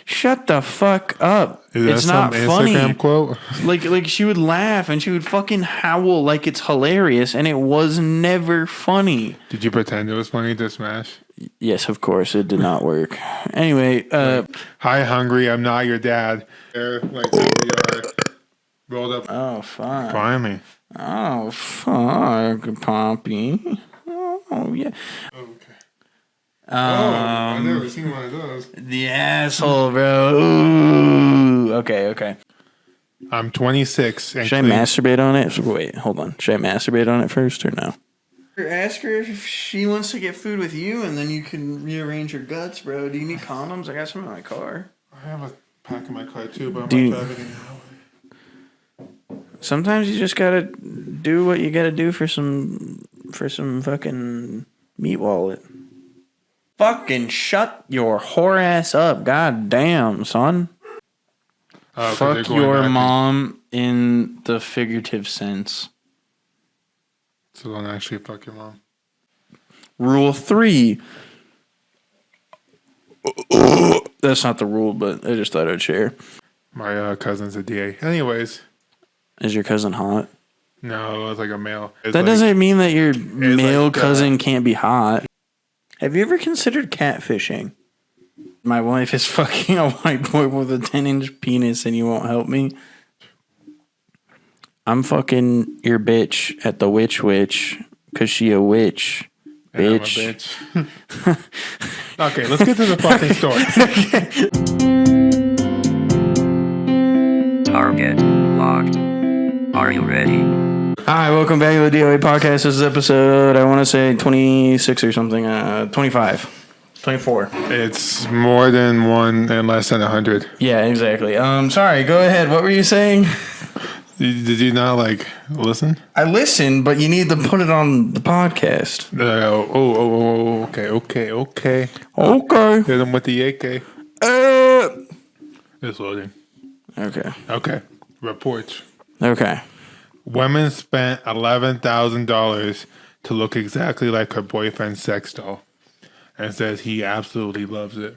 shut the fuck up. Is it's that not some funny. Instagram quote? Like she would laugh and she would fucking howl like it's hilarious, and it was never funny. Did you pretend it was funny to Smash? Yes, of course, it did not work. Anyway, Hi, hungry. I'm not your dad. There, like there we are. Rolled up. oh fuck. Finally. Oh fuck, Poppy. Oh yeah. Okay. I've never seen one of those. The asshole, bro. Ooh. Okay. I'm 26. And Should I clean. masturbate on it? Wait, hold on. Should I masturbate on it first or no? Ask her if she wants to get food with you, and then you can rearrange your guts, bro. Do you need condoms? I got some in my car. I have a pack in my car too, but I'm Do you- not driving it now. Sometimes you just gotta do what you gotta do for some fucking meat wallet. Fucking shut your whore ass up, god damn, son. 'Cause they're Fuck going your back mom in the figurative sense. So don't actually fuck your mom. Rule 3. That's not the rule, but I just thought I'd share. My cousin's a DA. Anyways, Is your cousin hot? no, it's like a male. It's That like, doesn't mean that your male like, cousin can't be hot. Have you ever considered catfishing? My wife is fucking a white boy with a 10-inch penis and you won't help me. I'm fucking your bitch at the witch because she a witch. and I'm a Bitch. bitch. Okay, let's get to the fucking story. Target locked. Are you ready? Hi, welcome back to the DOA podcast. This is episode, I want to say 26 or something. 25. 24. It's more than one and less than 100. Yeah, exactly. Sorry, go ahead. What were you saying? Did you not like listen? I listened, but you need to put it on the podcast. Okay. Okay. Hit him with the AK. It's loading. Okay. Okay. Reports. Okay. Woman spent $11,000 to look exactly like her boyfriend's sex doll, and says he absolutely loves it.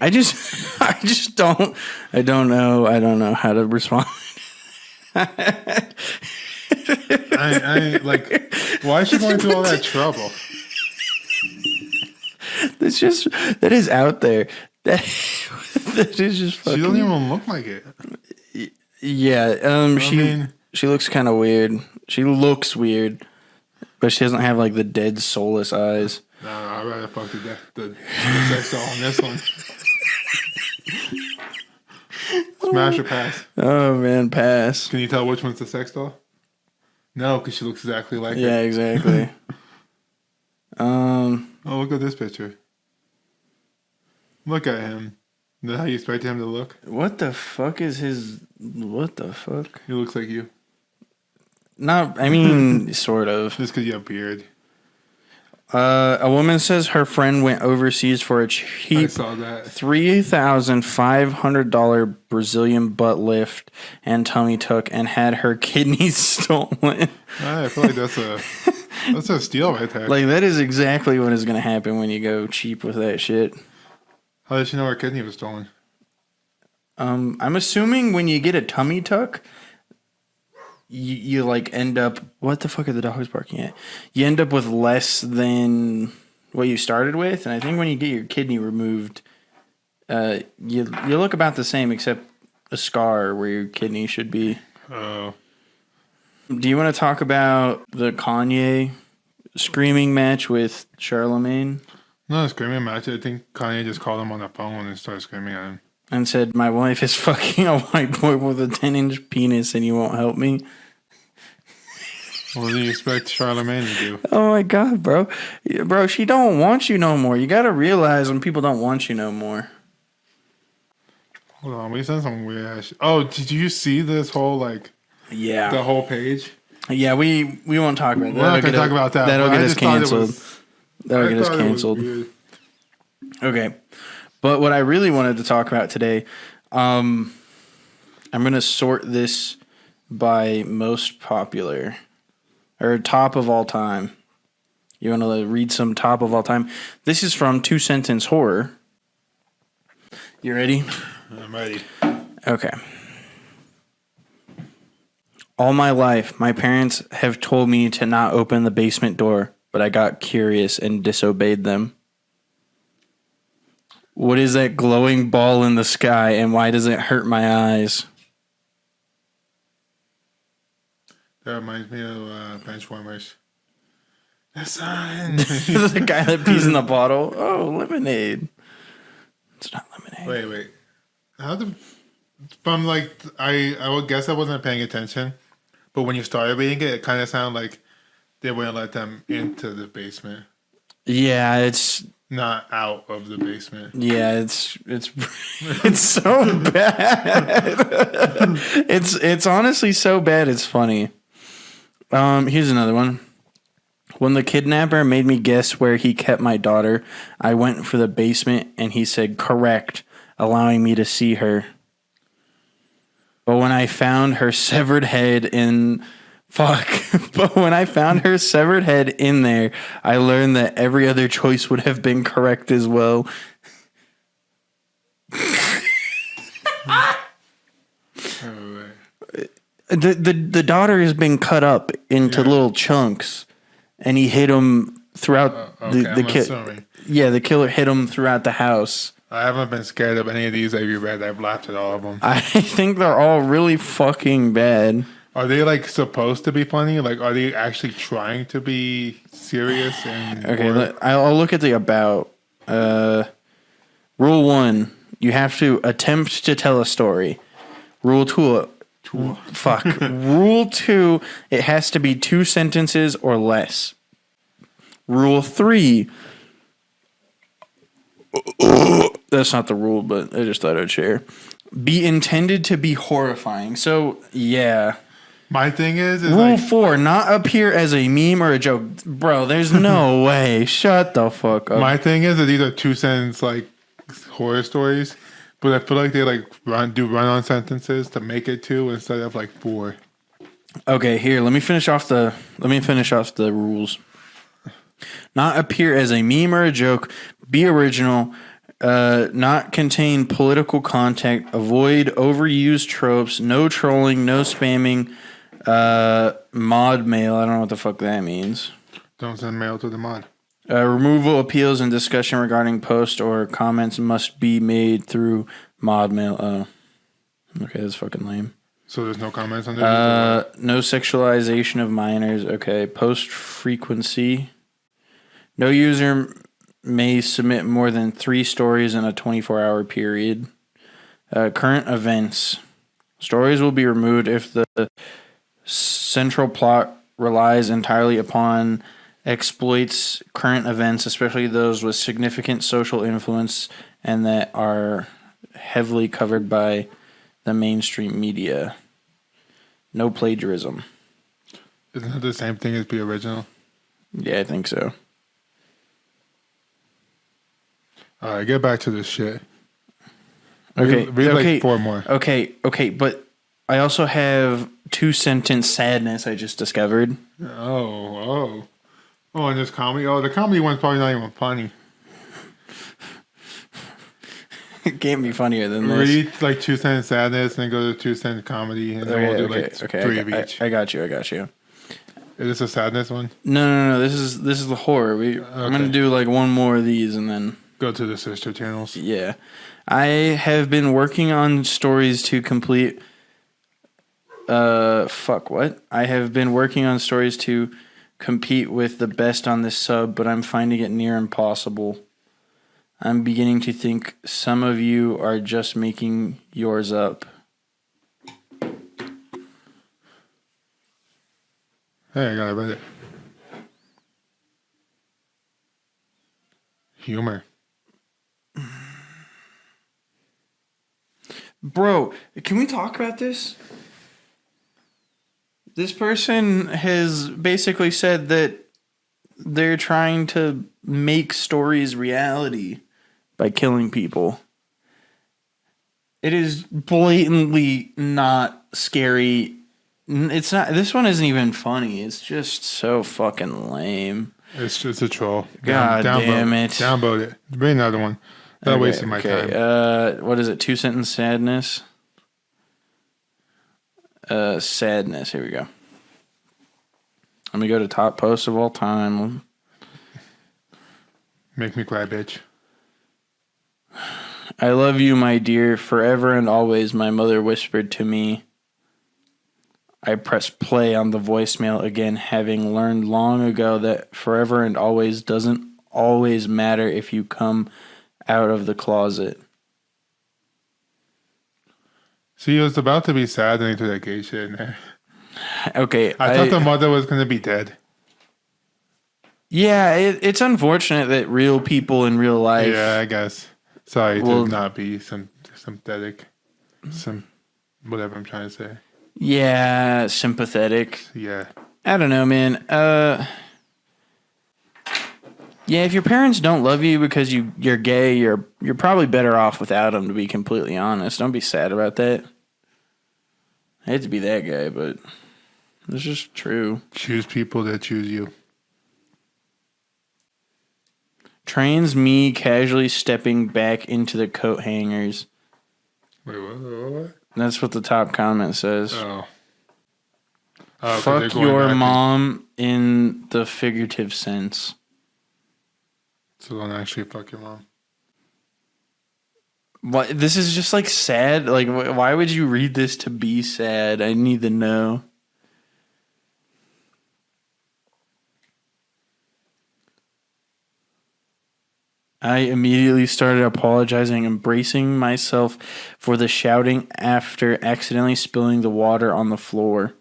I don't know how to respond. I like, why is she going through all that trouble? That is out there. That is just fucking. She doesn't even look like it. Yeah. mean- She looks kind of weird. She looks weird, but she doesn't have like the dead soulless eyes. No, I'd rather fuck the sex doll on this one. Smash or pass? Oh man, pass. Can you tell which one's the sex doll? No, because she looks exactly like Yeah, her. exactly. Oh, look at this picture. Look at him. Is that how you expect him to look? What the fuck is his? What the fuck? He looks like you. Not, I mean, sort of. Just because you have a beard. A woman says her friend went overseas for a I cheap saw that. $3,500 Brazilian butt lift and tummy tuck and had her kidneys stolen. I feel like that's a steal right there. Like, that is exactly what is going to happen when you go cheap with that shit. How did she know her kidney was stolen? I'm assuming when you get a tummy tuck, you like end up. What the fuck are the dogs barking at? You end up with less than what you started with, and I think when you get your kidney removed, you look about the same except a scar where your kidney should be. Oh. Do you want to talk about the Kanye screaming match with Charlemagne? No, screaming match. I think Kanye just called him on the phone and started screaming at him. And said, "My wife is fucking a white boy with a 10-inch penis, and you won't help me." What do you expect Charlemagne to do? Oh my god, bro. Bro, she don't want you no more. You gotta realize when people don't want you no more. Hold on, we said some weird ass shit. Oh, did you see this whole, like, Yeah. the whole page? Yeah, we won't talk about that. We're not going to talk about that. That'll but get I us just thought it canceled. was- That'll I get us thought it was canceled. weird. Okay. But what I really wanted to talk about today, I'm going to sort this by most popular or top of all time. You want to read some top of all time? This is from Two Sentence Horror. You ready? I'm ready. Okay. All my life, my parents have told me to not open the basement door, but I got curious and disobeyed them. What is that glowing ball in the sky, and why does it hurt my eyes? That reminds me of Benchwarmers. The sun. The guy that pees in the bottle. Oh, lemonade. It's not lemonade. Wait. How the from like I would guess I wasn't paying attention, but when you started reading it, it kind of sounded like they wouldn't let them into the basement, Yeah, it's not out of the basement. it's it's so bad. It's honestly so bad. It's funny. Here's another one. When the kidnapper made me guess where he kept my daughter, I went for the basement and he said correct, allowing me to see her. But when I found her severed head in But when I found her severed head in there, I learned that every other choice would have been correct as well. The daughter has been cut up into little chunks, and he hit him throughout the killer hit him throughout the house. I haven't been scared of any of these that you read. I've laughed at all of them. I think they're all really fucking bad. Are they like supposed to be funny? Like, are they actually trying to be serious? And Okay, I'll look at the about. Rule 1: you have to attempt to tell a story. Rule 2. Rule 2: it has to be 2 sentences or less. Rule 3. That's not the rule, but I just thought I'd share. Be intended to be horrifying. So, yeah. My thing is Rule like, 4: not appear as a meme or a joke. Bro, there's no way. Shut the fuck up. my thing is that these are 2 sentence like horror stories, but I feel like they like run on sentences to make it 2 instead of like 4. Okay, here, let me finish off the rules. Not appear as a meme or a joke. Be original. Not contain political content. Avoid overused tropes. No trolling. No spamming. Mod mail. I don't know what the fuck that means. Don't send mail to the mod. Removal, appeals, and discussion regarding posts or comments must be made through mod mail. Oh, okay, that's fucking lame. So there's no comments on there? No sexualization of minors. Okay, post frequency. No user may submit more than 3 stories in a 24-hour period. Current events. Stories will be removed if the central plot relies entirely upon exploits current events, especially those with significant social influence and that are heavily covered by the mainstream media. No plagiarism. Isn't it the same thing as be original? Yeah, I think so. All right, get back to this shit. Okay, read like 4 more. Okay, but I also have 2-sentence sadness I just discovered. Oh, and this comedy. Oh, the comedy one's probably not even funny. It can't be funnier than this. Read like 2 sentence sadness, and then go to 2 sentence comedy, and then we'll do like 3 of each. I got you. Is this a sadness one? No. This is the horror. I'm gonna do like one more of these, and then go to the sister channels. Yeah, I have been working on stories to complete. I have been working on stories to compete with the best on this sub, but I'm finding it near impossible. I'm beginning to think some of you are just making yours up. Hey, I gotta read it. Humor. Bro, can we talk about this? This person has basically said that they're trying to make stories reality by killing people. It is blatantly not scary. It's not. This one isn't even funny. It's just so fucking lame. It's just a troll. God damn it. Downvote it. Bring another one. Not wasting my time. What is it? 2-sentence sadness. Sadness. Here we go. Let me go to top post of all time. Make me cry, bitch. I love you, my dear, forever and always, my mother whispered to me. I pressed play on the voicemail again, having learned long ago that forever and always doesn't always matter if you come out of the closet. See, it was about to be sad and he threw that gay shit in there. Okay. I thought the mother was going to be dead. Yeah, it's unfortunate that real people in real life... Yeah, I guess. Sorry Well, to not be synthetic. Whatever I'm trying to say. Yeah, sympathetic. Yeah. I don't know, man. Yeah, if your parents don't love you because you're gay, you're probably better off without them, to be completely honest. Don't be sad about that. I hate to be that guy, but it's just true. Choose people that choose you. Trains me casually stepping back into the coat hangers. Wait, what? That's what the top comment says. Oh. 'Cause Fuck they're going your back mom in the figurative sense. So don't actually fuck your mom. What? This is just like sad. Like, why would you read this to be sad? I need to know. I immediately started apologizing, embracing myself for the shouting after accidentally spilling the water on the floor.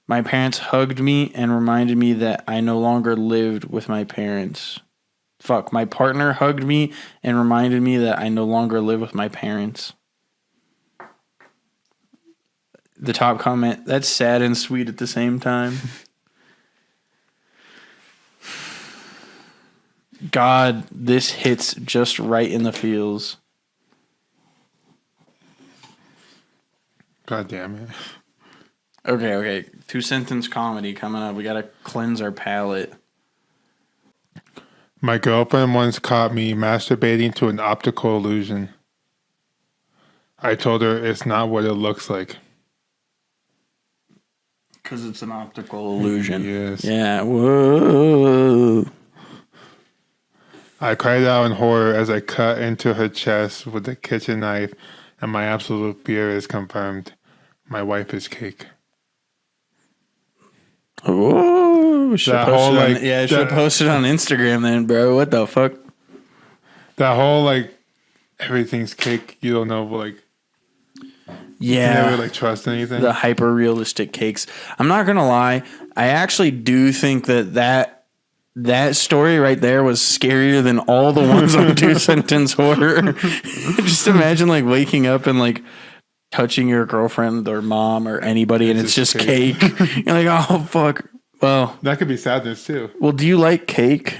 My parents hugged me and reminded me that I no longer lived with my parents. Fuck, my partner hugged me and reminded me that I no longer live with my parents. The top comment, that's sad and sweet at the same time. God, this hits just right in the feels. God damn it. Okay. 2-sentence comedy coming up. We gotta cleanse our palate. My girlfriend once caught me masturbating to an optical illusion. I told her it's not what it looks like. Because it's an optical illusion. Yes. Yeah. Whoa. I cried out in horror as I cut into her chest with a kitchen knife, and my absolute fear is confirmed. My wife is cake. Oh, should That have whole, posted, like, I should have that- posted on Instagram then, bro. What the fuck? That whole, like, everything's cake, you don't know, like, you Yeah. never, like, trust anything. The hyper realistic cakes. I'm not gonna lie. I actually do think that story right there was scarier than all the ones on 2-sentence horror. Just imagine like waking up and like touching your girlfriend or mom or anybody, and it's just cake. You're like, oh fuck. Well, That could be sadness, too. do you like cake?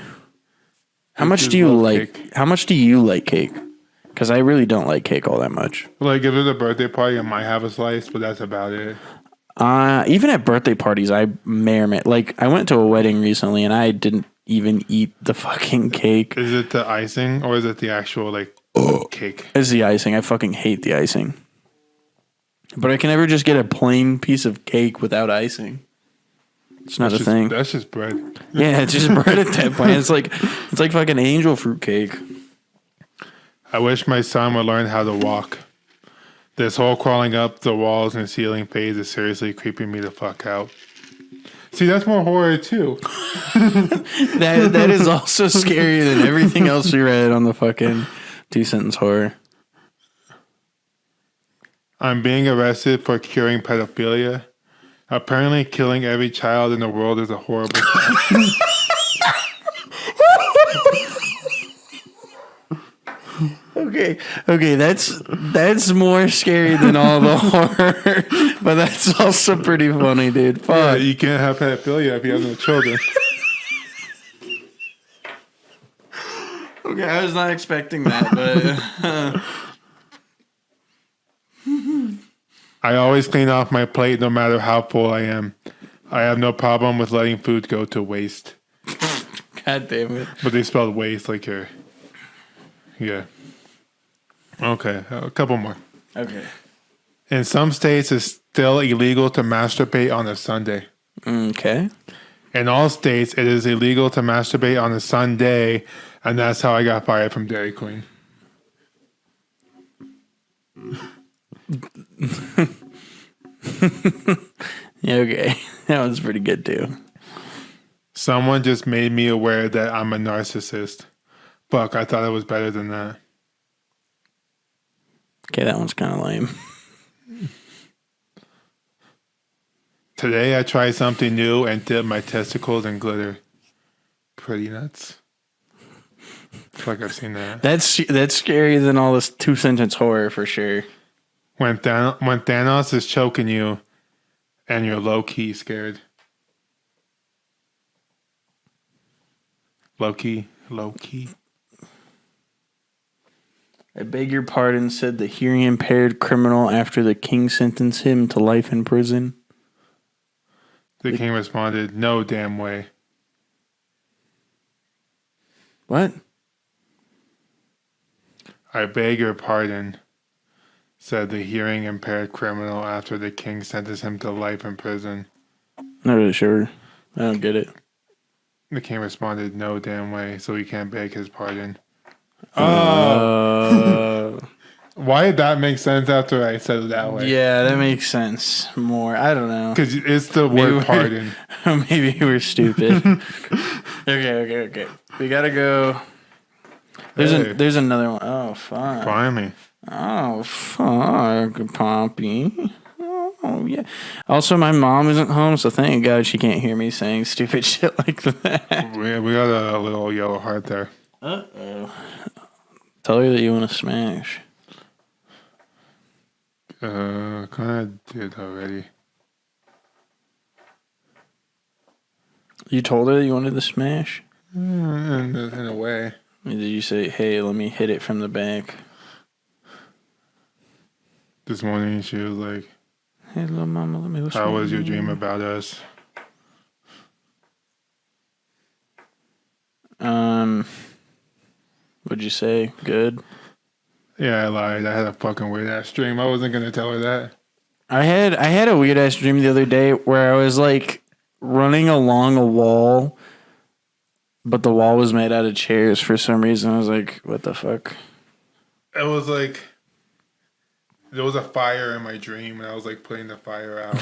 How I much just do you love like? cake. How much do you like cake? Because I really don't like cake all that much. Like, if it's a birthday party, I might have a slice, but that's about it. Even at birthday parties, I may or may like. I went to a wedding recently, and I didn't even eat the fucking cake. Is it the icing, or is it the actual, like, cake? It's the icing. I fucking hate the icing. But I can never just get a plain piece of cake without icing. It's not a thing. That's just bread. Yeah, it's just bread at that point. It's like fucking angel fruit cake. I wish my son would learn how to walk. This whole crawling up the walls and ceiling phase is seriously creeping me the fuck out. See, that's more horror too. That is also scarier than everything else we read on the fucking 2-sentence horror. I'm being arrested for curing pedophilia. Apparently, killing every child in the world is a horrible crime. Okay, that's more scary than all the horror, but that's also pretty funny, dude. Yeah, Fuck. you can't have pedophilia if you have no children. Okay, I was not expecting that, but I always clean off my plate no matter how full I am. I have no problem with letting food go to waste. God damn it. But they spelled waste like you're... Yeah. Okay, a couple more. Okay. In some states, it's still illegal to masturbate on a Sunday. Okay. In all states, it is illegal to masturbate on a Sunday, and that's how I got fired from Dairy Queen. Yeah, okay. That one's pretty good too. Someone just made me aware that I'm a narcissist. Fuck, I thought it was better than that. Okay, that one's kind of lame. Today I tried something new and dipped my testicles in glitter. Pretty nuts. I feel like I've seen that. That's scarier than all this 2-sentence horror for sure. When Thanos is choking you and you're low-key scared. Low-key. I beg your pardon, said the hearing impaired criminal after the king sentenced him to life in prison. The king responded, no damn way. What? I beg your pardon, said the hearing impaired criminal after the king sentenced him to life in prison. Not really sure. I don't get it. The king responded, no damn way, so he can't beg his pardon. Why did that make sense after I said it that way? Yeah, that makes sense more. I don't know. Because it's the word pardon. Maybe we're stupid. Okay. We gotta go. There's another one. Oh fuck. Finally. Oh fuck, Poppy. Oh yeah. Also, my mom isn't home, so thank God she can't hear me saying stupid shit like that. We got a little yellow heart there. Uh-oh. Tell her that you want to smash. Kind of did already. You told her that you wanted to smash? In a way. Did you say, hey, let me hit it from the back? This morning she was like, Hey, little mama, let me listen. how was your dream about us? What'd you say? Good? Yeah, I lied. I had a fucking weird ass dream. I wasn't gonna tell her that. I had a weird ass dream the other day where I was like running along a wall, but the wall was made out of chairs for some reason. I was like, what the fuck? It was like there was a fire in my dream, and I was like putting the fire out.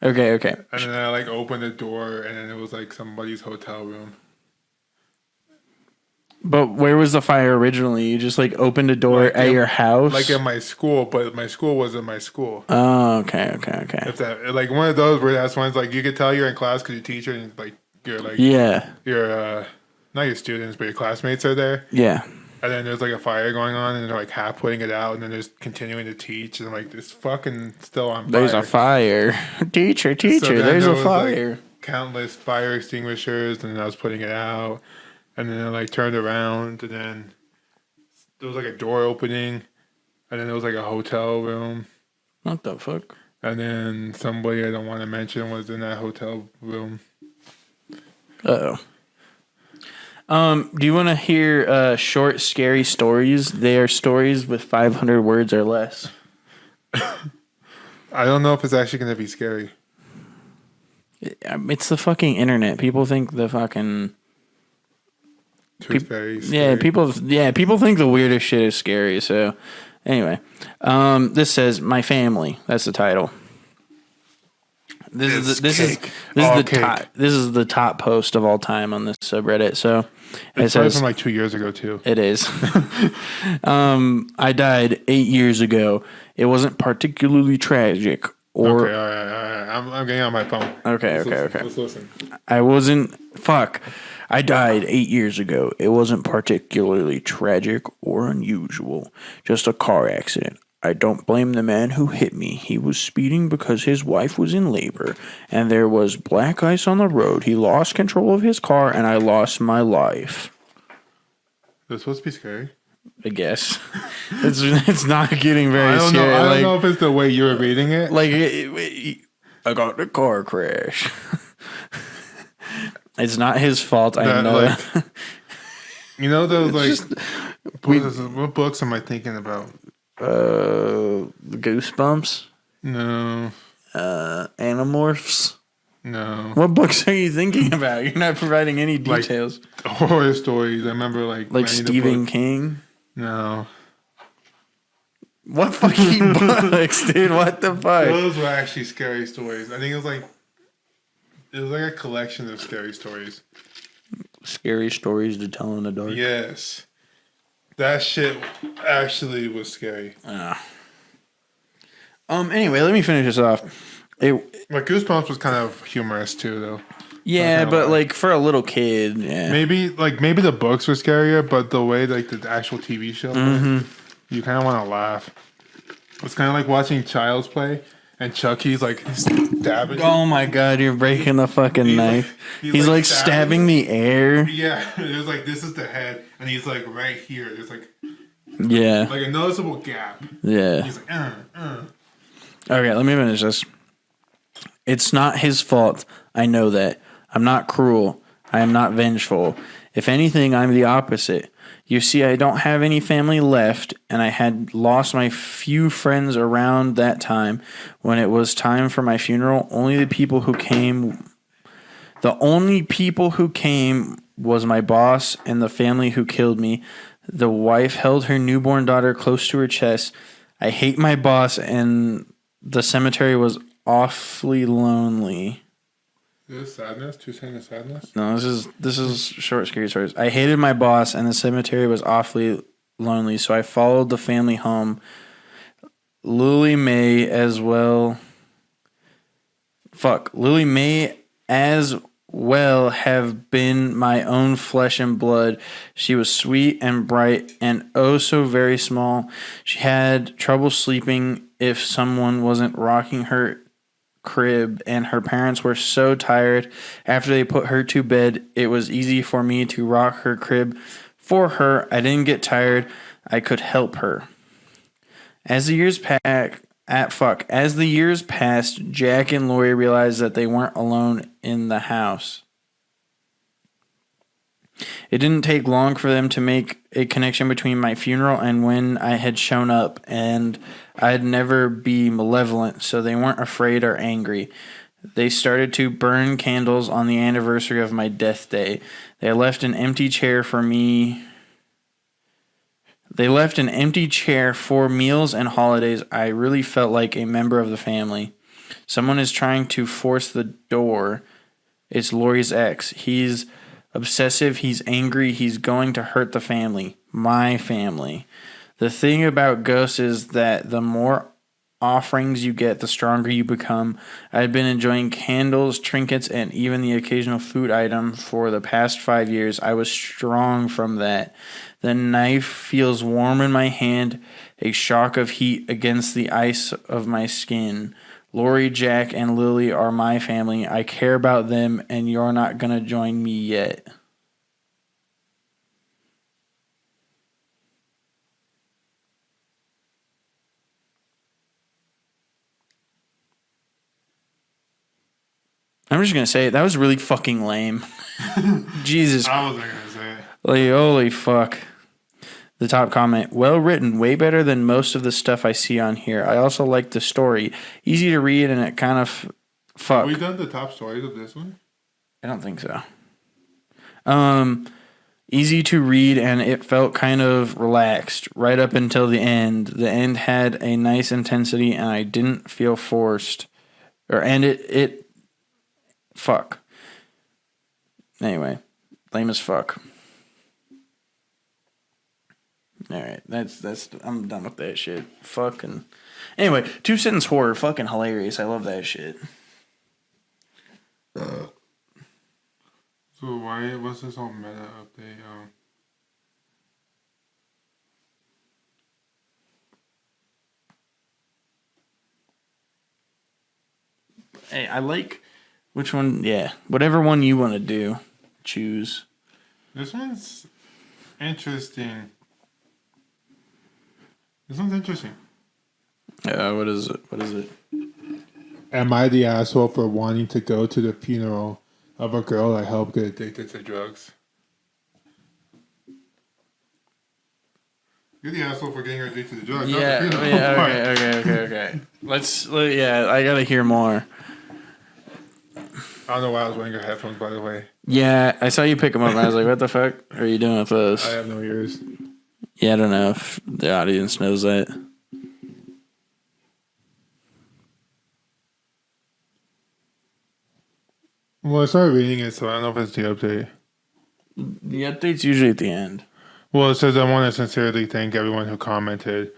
Okay. And then I like opened the door, and then it was like somebody's hotel room. But where was the fire originally? You just like opened a door at your house? Like at my school, but my school wasn't my school. Oh, okay. If that, like one of those where that's ones like you could tell you're in class because your teacher and like you're like Yeah. your not your students but your classmates are there, Yeah. and then there's like a fire going on and they're like half putting it out and then there's continuing to teach and I'm like it's fucking still on fire. There's a fire. Teacher, So then there's there a was, fire. like, countless fire extinguishers and I was putting it out and then I like turned around and then there was like a door opening and then there was like a hotel room. What the fuck? And then somebody I don't want to mention was in that hotel room. Uh-oh. Do you want to hear short, scary stories? They are stories with 500 words or less. I don't know if it's actually going to be scary. It's the fucking internet. People think the fucking... Tooth Fairy. Scary. People think the weirdest shit is scary. So, anyway, this says "My Family." That's the title. This is the top post of all time on this subreddit. So It says from like 2 years ago too. It is. I died 8 years ago. It wasn't particularly tragic. Or Okay, all right. I'm getting on my phone. Okay. Let's listen. I died 8 years ago. It wasn't particularly tragic or unusual. Just a car accident. I don't blame the man who hit me. He was speeding because his wife was in labor, and there was black ice on the road. He lost control of his car, and I lost my life. Is it supposed to be scary? I guess. It's not getting very scary. I don't know if it's the way you were reading it. Like, I got the car crash. It's not his fault. I That, know. like, you know those like just- what books am I thinking about? Goosebumps, No, Animorphs. no. What books are you thinking about? You're not providing any Like, details. Horror stories. I remember like Like reading the Stephen book. King. No, What fucking books, dude? What the fuck? those were actually scary stories. I think it was like a collection of scary stories. Scary stories to tell in the dark. Yes, that shit actually was scary. Anyway, let me finish this off. Like Goosebumps was kind of humorous too, though. Yeah, Not gonna but lie. like for a little kid, yeah. Maybe the books were scarier, but the way like the actual TV show, you kind of want to laugh. It's kind of like watching Child's Play, and Chucky's like stabbing. Oh my god, you're breaking the fucking He's like- knife. he's He's like like stabbing stabbing the air. Yeah, there's like this is the head, and he's like right here. There's like Yeah, a noticeable gap. yeah. He's like, Okay, let me finish this. It's not his fault. I know that. I'm not cruel. I am not vengeful. If anything, I'm the opposite. You see, I don't have any family left, and I had lost my few friends around that time. When it was time for my funeral, the only people who came was my boss and the family who killed me. The wife held her newborn daughter close to her chest. I hate my boss, and the cemetery was awfully lonely. Is this sadness? 2 seconds of sadness? No, this is short, scary stories. I hated my boss, and the cemetery was awfully lonely, so I followed the family home. Lily May as well. Lily May as well have been my own flesh and blood. She was sweet and bright and oh so very small. She had trouble sleeping if someone wasn't rocking her crib, and her parents were so tired after they put her to bed. It was easy for me to rock her crib for her. I didn't get tired. I could help her. As the years passed, Jack and Lori realized that they weren't alone in the house. It didn't take long for them to make a connection between my funeral and when I had shown up, and I'd never be malevolent, so they weren't afraid or angry. They started to burn candles on the anniversary of my death day. They left an empty chair for me. They left an empty chair for meals and holidays. I really felt like a member of the family. Someone is trying to force the door. It's Lori's ex. He's obsessive. He's angry. He's going to hurt the family. My family. The thing about ghosts is that the more offerings you get, the stronger you become. I've been enjoying candles, trinkets, and even the occasional food item for the past 5 years. I was strong from that. The knife feels warm in my hand, a shock of heat against the ice of my skin. Lori, Jack, and Lily are my family. I care about them, and you're not going to join me yet. I'm just going to say, that was really fucking lame. Jesus. I wasn't gonna say it. Like, holy fuck. The top comment, well written, way better than most of the stuff I see on here. I also like the story. Easy to read, and it kind of fuck. We done the top stories of this one? I don't think so. Easy to read, and it felt kind of relaxed right up until the end. The end had a nice intensity, and I didn't feel forced. Fuck. Anyway, lame as fuck. All right, that's. I'm done with that shit. Fucking. Anyway, 2 sentence horror, fucking hilarious. I love that shit. So what's this whole meta update? Hey, I like which one. Yeah, whatever one you want to do, choose. This one's interesting. This one's interesting. What is it? What is it? Am I the asshole for wanting to go to the funeral of a girl I helped get addicted to drugs? You're the asshole for getting her addicted to drugs. Yeah, not the funeral yeah, part. okay. Yeah, I gotta hear more. I don't know why I was wearing your headphones, by the way. Yeah, I saw you pick them up and I was like, what the fuck are you doing with those? I have no ears. Yeah, I don't know if the audience knows that. Well, I started reading it, so I don't know if it's the update. The update's usually at the end. Well, it says, I want to sincerely thank everyone who commented.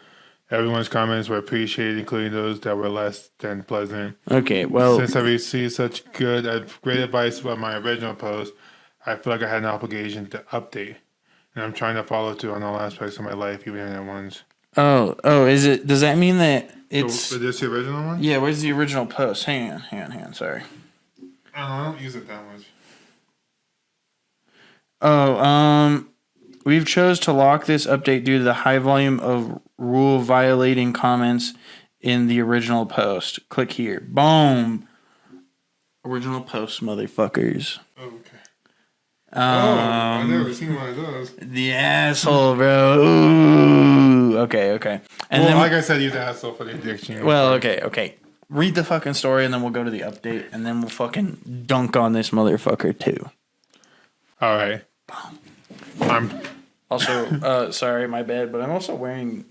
Everyone's comments were appreciated, including those that were less than pleasant. Okay, well, Since I received such great advice about my original post, I feel like I had an obligation to update. And I'm trying to follow through on all aspects of my life, even in ones. is it? Does that mean that it's? So, is this the original one? Yeah, where's the original post? Hang on. Sorry. I don't use it that much. We've chose to lock this update due to the high volume of rule violating comments in the original post. Click here. Boom. Original post, motherfuckers. Oh, okay. I've never seen one of those. The asshole, bro. Ooh. Okay. And Well, then, like I said, you're the asshole for the addiction. well, okay. Read the fucking story, and then we'll go to the update, and then we'll fucking dunk on this motherfucker too. All right. I'm Also, sorry, my bad, but I'm also wearing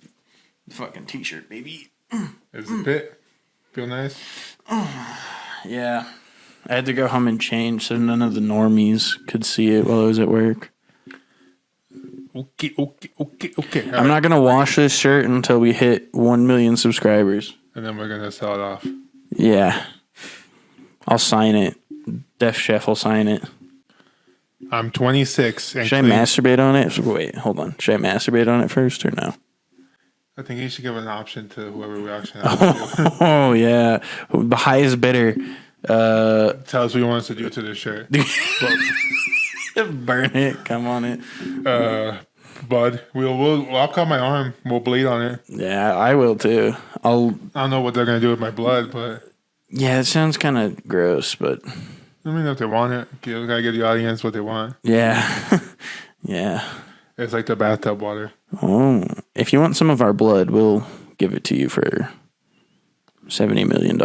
the fucking t-shirt, baby. Is it fit? Feel nice? Yeah. I had to go home and change so none of the normies could see it while I was at work. Okay. I'm not going to wash this shirt until we hit 1 million subscribers. And then we're going to sell it off. Yeah. I'll sign it. Def Chef will sign it. I'm 26. And Should I masturbate on it? Wait, hold on. Should I masturbate on it first or no? I think you should give an option to whoever we auction out to. Oh, yeah. The highest bidder. Tell us what you want us to do to this shirt. Burn it. Come on it. Bud, I'll cut my arm. We'll bleed on it. Yeah, I will too. I don't know what they're going to do with my blood, but... Yeah, it sounds kind of gross, but... I mean, if they want it, you gotta give the audience what they want. Yeah. Yeah. It's like the bathtub water. Oh, if you want some of our blood, we'll give it to you for $70 million.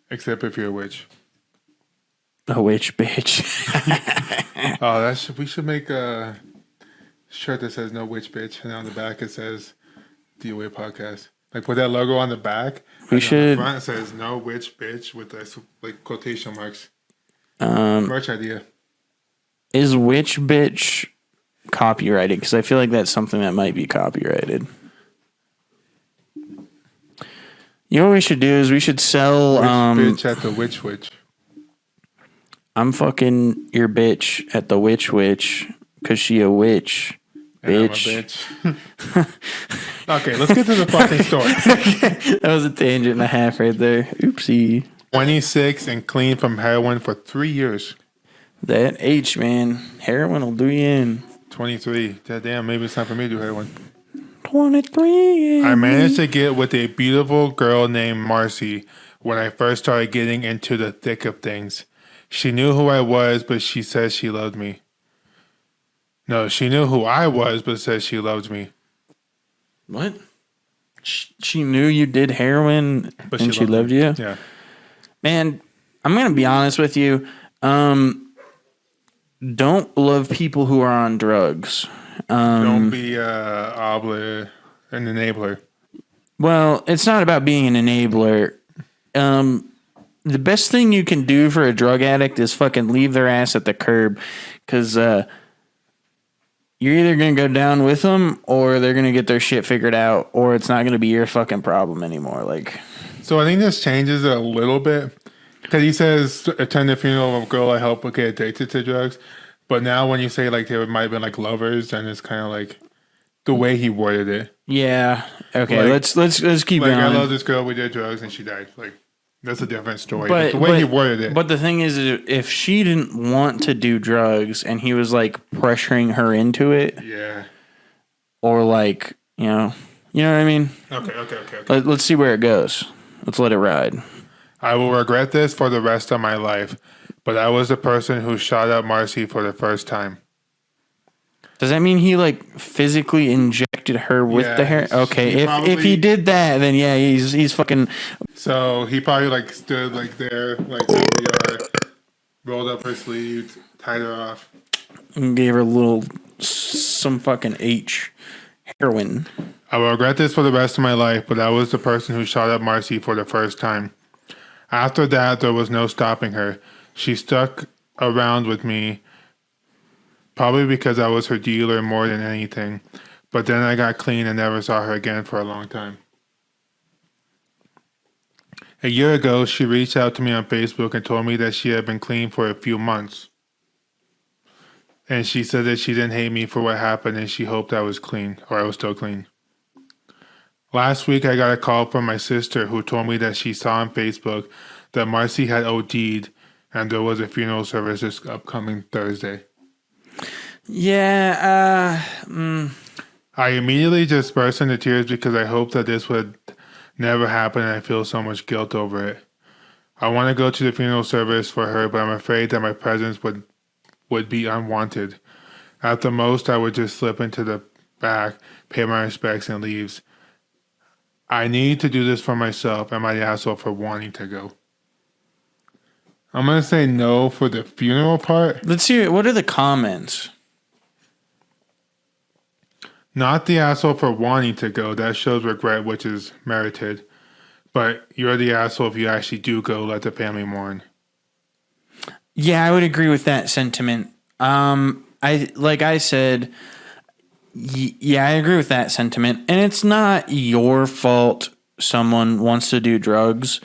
Except if you're a witch. A witch bitch. Oh, we should make a shirt that says "No Witch Bitch," and on the back it says "DOA Podcast." Like put that logo on the back. We and should. On the front it says "No Witch Bitch" with like quotation marks. Merch idea. Is witch bitch copyrighted? Because I feel like that's something that might be copyrighted. You know what we should do is we should sell. Witch bitch at the witch. I'm fucking your bitch at the witch because she a witch. Bitch. I'm a bitch. Okay, let's get to the fucking story. That was a tangent and a half right there. Oopsie. 26 and clean from heroin for 3 years. That H, man. Heroin will do you in. 23. Damn, maybe it's time for me to do heroin. 23. I managed to get with a beautiful girl named Marcy when I first started getting into the thick of things. She knew who I was, but she said she loved me. No, she knew who I was, but said she loved me. What? She knew you did heroin But and she loved you? Yeah. Man, I'm going to be honest with you. Don't love people who are on drugs. Don't be an enabler. Well, it's not about being an enabler. The best thing you can do for a drug addict is fucking leave their ass at the curb, because you're either going to go down with them or they're going to get their shit figured out, or it's not going to be your fucking problem anymore. Like, So I think this changes it a little bit. Because he says, attend the funeral of a girl I helped get addicted to drugs. But now when you say like they might have been like lovers, then it's kind of like the way he worded it. yeah, okay, Like- let's keep Like, going. I love this girl, we did drugs, and she died. Like, that's a different story. But the way he worded it. But the thing is, if she didn't want to do drugs and he was like pressuring her into it, Yeah. or like, you know what I mean? Okay. Let's see where it goes. Let's let it ride. I will regret this for the rest of my life, but I was the person who shot up Marcy for the first time. Does that mean he like physically injected her with Yeah, the hair? Okay, he if probably- he did that, then yeah, he's fucking. So he probably like stood like there, like where we are, rolled up her sleeves, tied her off. Gave her a little some fucking heroin. I will regret this for the rest of my life, but I was the person who shot up Marcy for the first time. After that, there was no stopping her. She stuck around with me, probably because I was her dealer more than anything. But then I got clean and never saw her again for a long time. A year ago, she reached out to me on Facebook and told me that she had been clean for a few months. And she said that she didn't hate me for what happened and she hoped I was clean, or I was still clean. Last week, I got a call from my sister who told me that she saw on Facebook that Marcy had OD'd and there was a funeral service this upcoming Thursday. Yeah. I immediately just burst into tears because I hoped that this would never happen and I feel so much guilt over it. I want to go to the funeral service for her, but I'm afraid that my presence would be unwanted. At the most, I would just slip into the back, pay my respects, and leaves. I need to do this for myself. Am I the asshole for wanting to go? I'm going to say no for the funeral part. Let's see. What are the comments? Not the asshole for wanting to go. That shows regret, which is merited. But you're the asshole if you actually do go. Let the family mourn. Yeah, I would agree with that sentiment. I said, yeah, I agree with that sentiment. And it's not your fault someone wants to do drugs.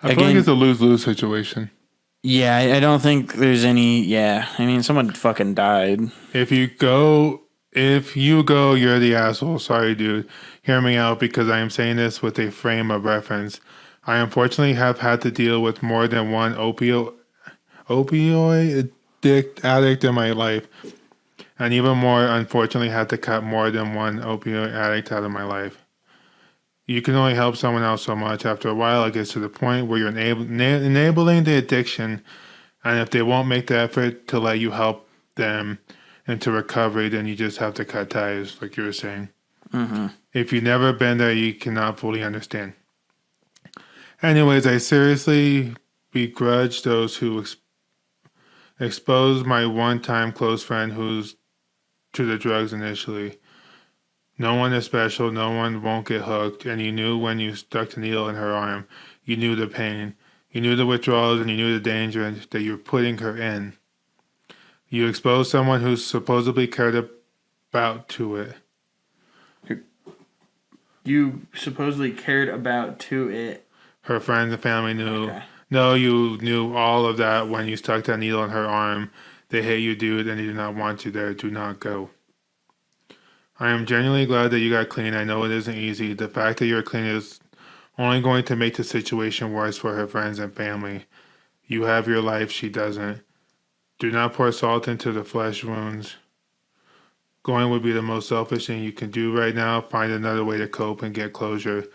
I feel like it's a lose-lose situation. Yeah, I don't think there's any. Yeah, I mean, someone fucking died. If you go, you're the asshole. Sorry, dude. Hear me out because I am saying this with a frame of reference. I unfortunately have had to deal with more than one opioid addict in my life. And even more, unfortunately, had to cut more than one opioid addict out of my life. You can only help someone else so much. After a while, it gets to the point where you're enabling the addiction. And if they won't make the effort to let you help them into recovery, then you just have to cut ties, like you were saying. Mm-hmm. If you've never been there, you cannot fully understand. Anyways, I seriously begrudge those who exposed my one-time close friend who's to the drugs initially. No one is special, no one won't get hooked, and you knew when you stuck the needle in her arm. You knew the pain, you knew the withdrawals, and you knew the danger that you're putting her in. You exposed someone who supposedly cared about to it. You supposedly cared about to it. Her friends and family knew. Okay. No, you knew all of that when you stuck that needle in her arm. They hate you, dude, and they do not want you there. Do not go. I am genuinely glad that you got clean. I know it isn't easy. The fact that you're clean is only going to make the situation worse for her friends and family. You have your life, she doesn't. Do not pour salt into the flesh wounds. Going would be the most selfish thing you can do right now. Find another way to cope and get closure.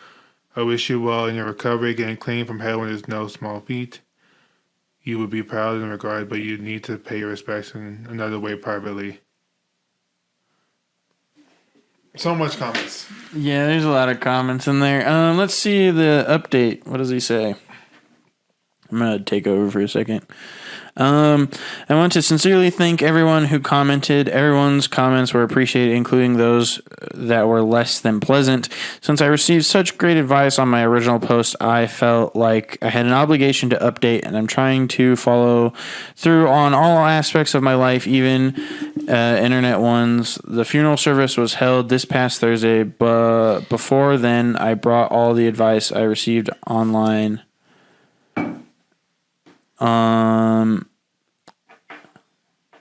I wish you well in your recovery. Getting clean from heroin is no small feat. You would be proud in regard, but you need to pay your respects in another way privately. So much comments. Yeah, there's a lot of comments in there. Let's see the update. What does he say? I'm going to take over for a second. I want to sincerely thank everyone who commented. Everyone's comments were appreciated, including those that were less than pleasant. Since I received such great advice on my original post, I felt like I had an obligation to update, and I'm trying to follow through on all aspects of my life, even internet ones. The funeral service was held this past Thursday, but before then, I brought all the advice I received online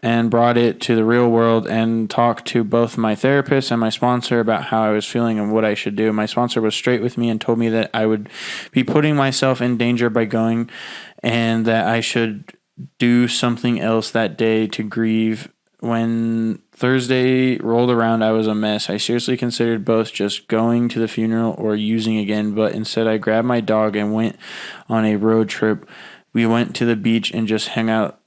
and brought it to the real world and talked to both my therapist and my sponsor about how I was feeling and what I should do. My sponsor was straight with me and told me that I would be putting myself in danger by going and that I should do something else that day to grieve When Thursday rolled around, I was a mess. I seriously considered both just going to the funeral or using again, but instead I grabbed my dog and went on a road trip. We went to the beach and just hung out,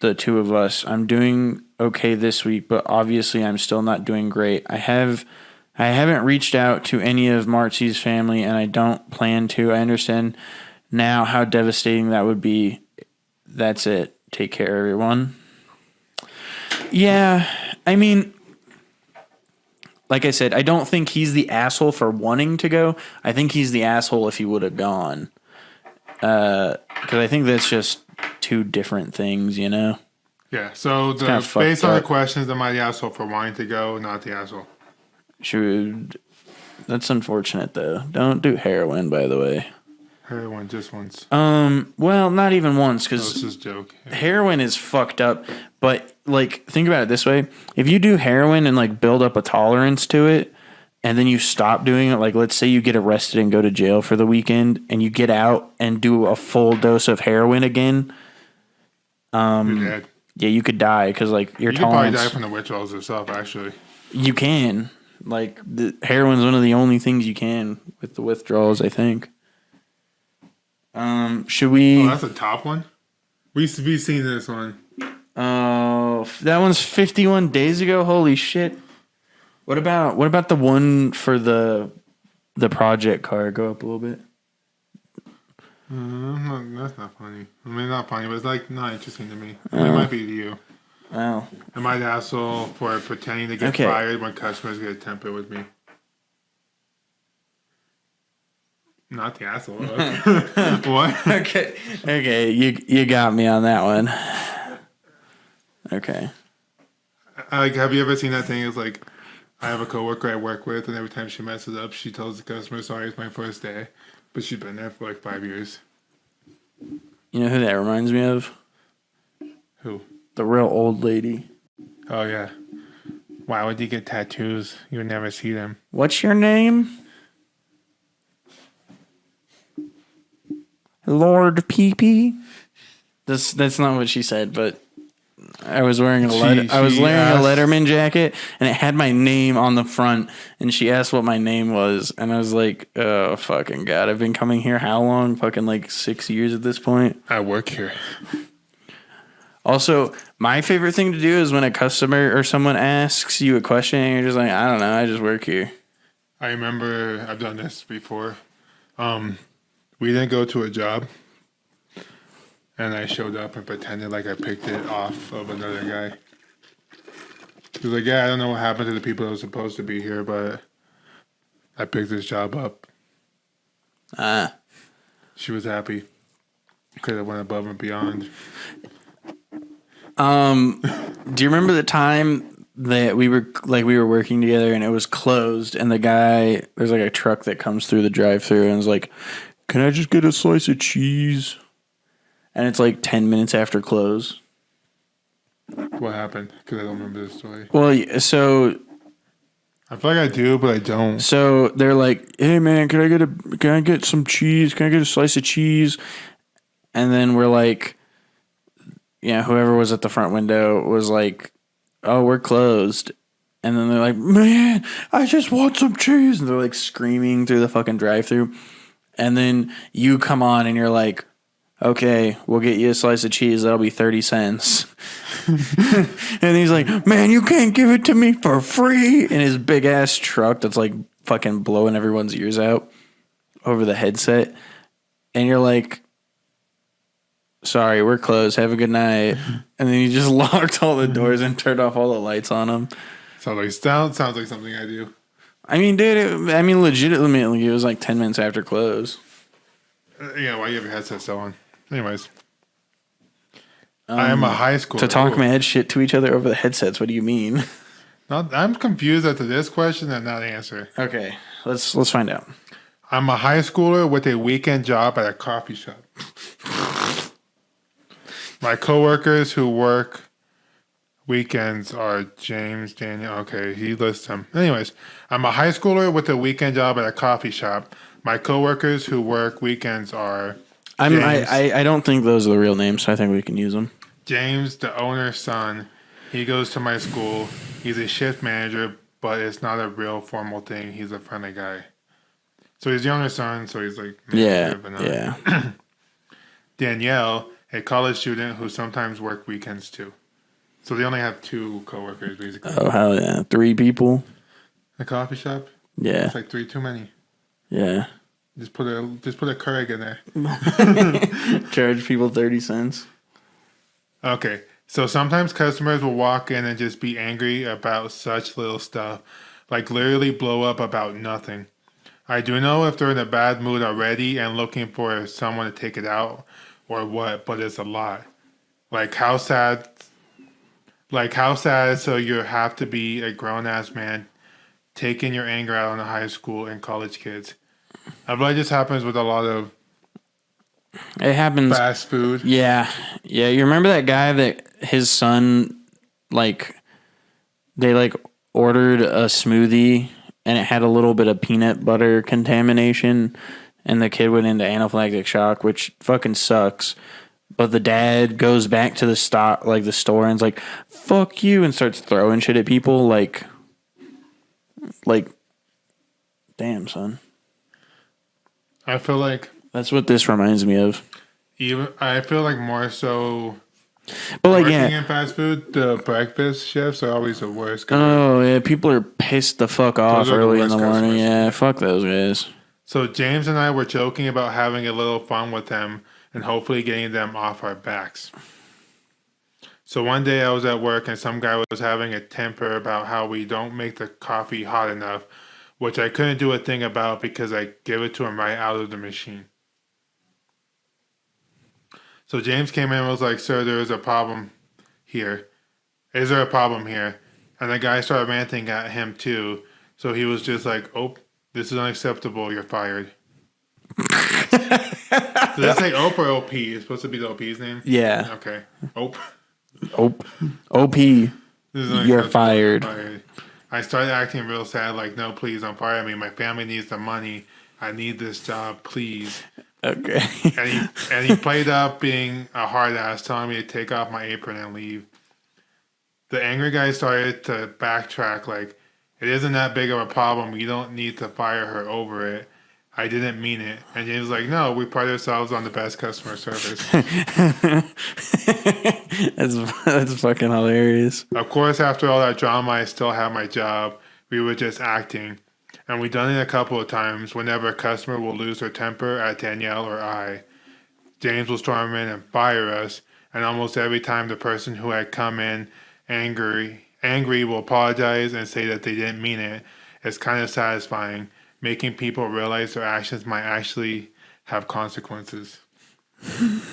the two of us. I'm doing okay this week, but obviously I'm still not doing great. I haven't reached out to any of Marcy's family, and I don't plan to. I understand now how devastating that would be. That's it. Take care, everyone. Yeah, I mean, like I said, I don't think he's the asshole for wanting to go. I think he's the asshole if he would have gone. Because I think that's just two different things, you know? Yeah, so kinda based on fucked the up. questions, am I the asshole for wanting to go, not the asshole? That's unfortunate, though. Don't do heroin, by the way. Heroin just once. Well, not even once, That was because just a joke. Yeah. heroin is fucked up. But, like, think about it this way. If you do heroin and, like, build up a tolerance to it, and then you stop doing it, like, let's say you get arrested and go to jail for the weekend, and you get out and do a full dose of heroin again, You're dead. yeah, you could die, because, like, your You could probably tolerance... die from the withdrawals itself, actually. You can. Like, the heroin's one of the only things you can with the withdrawals, I think. Should we... Oh, that's a top one? We've seen this one. Oh, that one's 51 days ago? Holy shit. What about the one for the project car? Go up a little bit. That's not funny. I mean, not funny, but it's like not interesting to me. It might be to you. Wow. Am I the asshole for pretending to get Okay. fired when customers get tempered with me? Not the asshole. What? Okay, you got me on that one. Okay. Like, have you ever seen that thing? It's like, I have a coworker I work with, and every time she messes up, she tells the customer, "Sorry, it's my first day," but she's been there for like 5 years. You know who that reminds me of? Who? The real old lady. Oh yeah. Why would you get tattoos? You would never see them. What's your name? Lord Pee-Pee? That's not what she said, but I was wearing a She wearing asked- a Letterman jacket, and it had my name on the front, and she asked what my name was, and I was like, oh fucking god, I've been coming here how long? Fucking like 6 years at this point. I work here. Also, my favorite thing to do is when a customer or someone asks you a question and you're just like, I don't know, I just work here. I remember I've done this before. We didn't go to a job, and I showed up and pretended like I picked it off of another guy. He was like, "Yeah, I don't know what happened to the people that were supposed to be here, but I picked this job up." She was happy because I went above and beyond. Do you remember the time that we were working together and it was closed, and there's like a truck that comes through the drive-thru and is like, "Can I just get a slice of cheese?" And it's like 10 minutes after close. What happened? Because I don't remember this story. Well, so I feel like I do, but I don't. they're like, "Hey man, can I get some cheese? Can I get a slice of cheese?" And then we're like, yeah, whoever was at the front window was like, "Oh, we're closed." And then they're like, "Man, I just want some cheese." And they're like screaming through the fucking drive-thru. And then you come on and you're like, "Okay, we'll get you a slice of cheese. That'll be 30 cents. And he's like, "Man, you can't give it to me for free." In his big ass truck that's like fucking blowing everyone's ears out over the headset. And you're like, "Sorry, we're closed. Have a good night." And then you just locked all the doors and turned off all the lights on them. Sounds like something I do. I mean, dude, legitimately, it was like 10 minutes after close. Yeah, why you have your headset still on? Anyways. I am a high schooler. To talk mad shit to each other over the headsets. What do you mean? I'm confused as to this question and not answer. Okay, let's find out. I'm a high schooler with a weekend job at a coffee shop. My coworkers who work weekends are James, Daniel. Okay, he lists them. Anyways, I'm a high schooler with a weekend job at a coffee shop. My coworkers who work weekends are I don't think those are the real names, so I think we can use them. James, the owner's son, He goes to my school. He's a shift manager, but it's not a real formal thing. He's a friendly guy. So he's younger son, so he's like Yeah, manager, but not. yeah. Danielle, a college student who sometimes work weekends too. So they only have 2 coworkers basically. Oh hell yeah, 3 people. A coffee shop. Yeah, It's like 3 too many. yeah. Just put a Keurig in there. Charge people 30 cents. Okay. So sometimes customers will walk in and just be angry about such little stuff, like literally blow up about nothing. I do know if they're in a bad mood already and looking for someone to take it out or what, but it's a lot. Like how sad so you have to be a grown ass man taking your anger out on the high school and college kids. I believe this happens with a lot of It happens. fast food. Yeah, yeah. You remember that guy that his son, like, they like ordered a smoothie and it had a little bit of peanut butter contamination, and the kid went into anaphylactic shock, which fucking sucks. But the dad goes back to the store, and is like, "Fuck you," and starts throwing shit at people. Like, damn, son. I feel like That's what this reminds me of. I feel like more so But like, working yeah. in fast food, the breakfast shifts are always the worst. Guys. Oh yeah, people are pissed the fuck off are the early in the worst morning. customers. Yeah, fuck those guys. So James and I were joking about having a little fun with them and hopefully getting them off our backs. So one day I was at work and some guy was having a temper about how we don't make the coffee hot enough, which I couldn't do a thing about because I give it to him right out of the machine. So James came in and was like, "Sir, there is a problem here. Is there a problem here?" And the guy started ranting at him too. So he was just like, "Oh, this is unacceptable. You're fired." Did I say OP or OP? It's supposed to be the OP's name? Yeah. Okay. OP. OP, This is you're unacceptable. fired. I started acting real sad, like, "No, please don't fire me. My family needs the money. I need this job, please." Okay. And he played up being a hard ass, telling me to take off my apron and leave. The angry guy started to backtrack, like, "It isn't that big of a problem. You don't need to fire her over it. I didn't mean it." And James was like, "No, we pride ourselves on the best customer service." That's fucking hilarious. Of course, after all that drama, I still have my job. We were just acting. And we've done it a couple of times whenever a customer will lose their temper at Danielle or I. James will storm in and fire us, and almost every time the person who had come in angry will apologize and say that they didn't mean it. It's kind of satisfying, making people realize their actions might actually have consequences.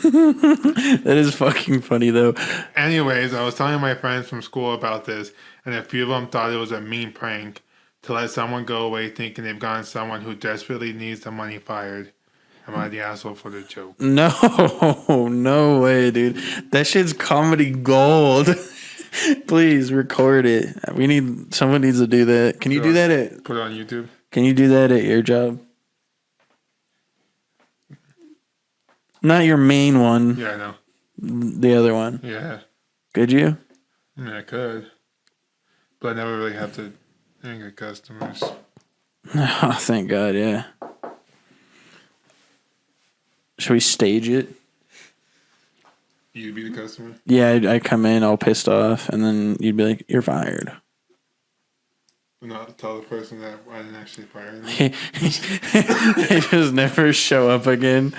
That is fucking funny though. Anyways, I was telling my friends from school about this, and a few of them thought it was a mean prank to let someone go away thinking they've gotten someone who desperately needs the money fired. Am I the asshole for the joke? No, no way, dude. That shit's comedy gold. Please record it. Someone needs to do that. Can you do that at Put it on YouTube. Can you do that at your job? Not your main one, Yeah, I know. the other one. Yeah. Could you? I mean, I could. But I never really have to anger customers. Oh, thank God, yeah. Should we stage it? You be the customer? Yeah, I come in all pissed off, and then you'd be like, "You're fired." Not tell the person that I didn't actually fire them. They just never show up again.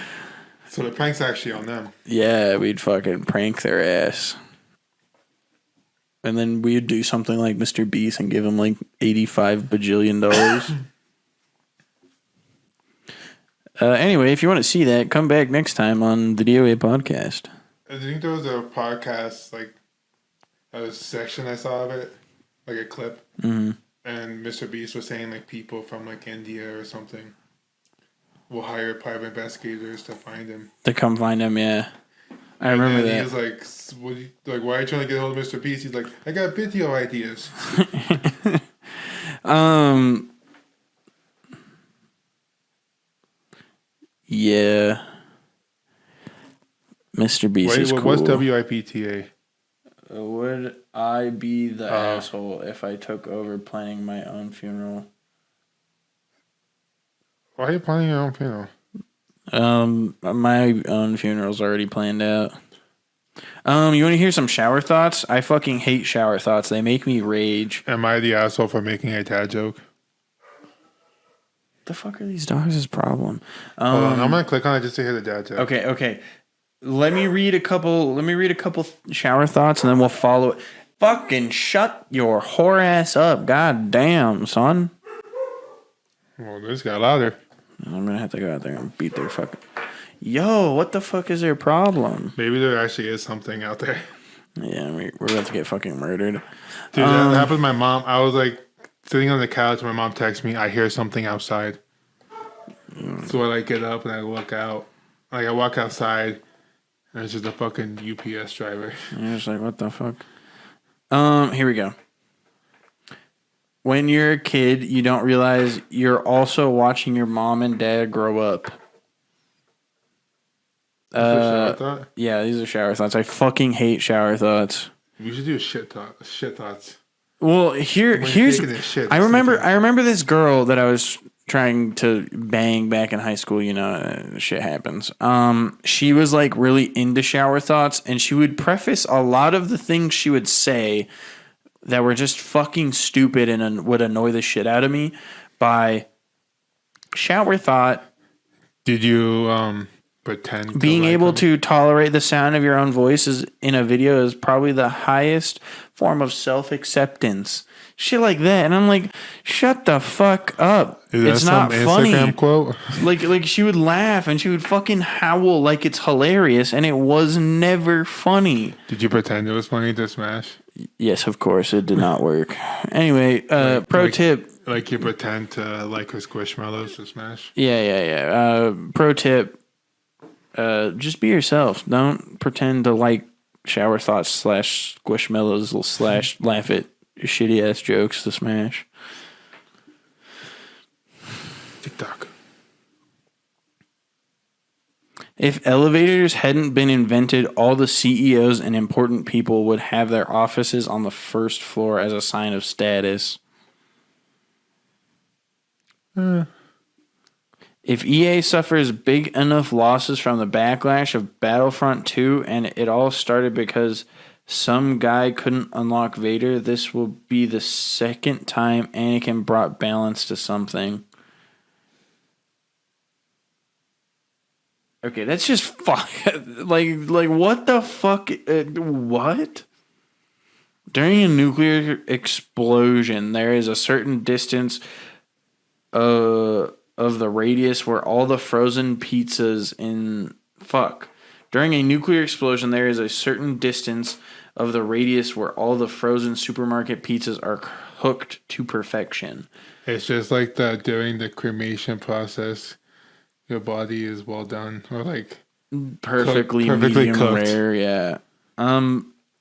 So the prank's actually on them. Yeah, we'd fucking prank their ass. And then we'd do something like Mr. Beast and give him like $85 bajillion. Anyway, if you want to see that, come back next time on the DOA podcast. I think there was a podcast, like a section I saw of it, like a clip. Mm-hmm. And Mr. Beast was saying like people from like India or something will hire private investigators to find him. To come find him, yeah. I remember And that. he was like, "Why are you trying to get a hold of Mr. Beast?" He's like, "I got video ideas." Yeah. Mr. Beast is cool. What's WIPTA? What I be the asshole if I took over planning my own funeral? Why are you planning your own funeral? My own funeral's already planned out. You want to hear some shower thoughts? I fucking hate shower thoughts. They make me rage. Am I the asshole for making a dad joke? The fuck are these dogs' problem? Hold on, I'm gonna click on it just to hear the dad joke. Okay. Let me read a couple shower thoughts, and then we'll follow it. Fucking shut your whore ass up, god damn, son. Well, this got louder. I'm gonna have to go out there and beat their fucking. Yo, what the fuck is their problem? Maybe there actually is something out there. Yeah, we're about to get fucking murdered. Dude, that happened to my mom. I was like sitting on the couch, and my mom texts me, "I hear something outside." So I like get up and I look out. Like I walk outside, and it's just a fucking UPS driver. You're just like, what the fuck? Here we go. When you're a kid, you don't realize you're also watching your mom and dad grow up. Yeah, these are shower thoughts. I fucking hate shower thoughts. You should do shit thoughts. Well, here's. taking a shit, I remember this girl that I was trying to bang back in high school. You know, shit happens. She was like really into shower thoughts, and she would preface a lot of the things she would say that were just fucking stupid and would annoy the shit out of me by shower thought. Did you pretend Being able to tolerate the sound of your own voice in a video is probably the highest form of self-acceptance. Shit like that. And I'm like, shut the fuck up. Is that it's some not funny. Instagram quote? Like she would laugh and she would fucking howl like it's hilarious, and it was never funny. Did you pretend it was funny to Smash? Yes, of course. It did not work. Anyway, tip. Like you pretend to like her squishmallows to Smash? Yeah. Pro tip. Just be yourself. Don't pretend to like shower thoughts / squishmallows / laugh at shitty ass jokes to Smash. TikTok. If elevators hadn't been invented, all the CEOs and important people would have their offices on the first floor as a sign of status. If EA suffers big enough losses from the backlash of Battlefront 2 and it all started because some guy couldn't unlock Vader, this will be the second time Anakin brought balance to something. Okay, that's just fuck. like what the fuck? What? During a nuclear explosion, there is a certain distance of the radius where all the frozen pizzas in During a nuclear explosion, there is a certain distance of the radius where all the frozen supermarket pizzas are cooked to perfection. It's just like that during the cremation process. Your body is well done, or like perfectly medium cooked. Rare, yeah.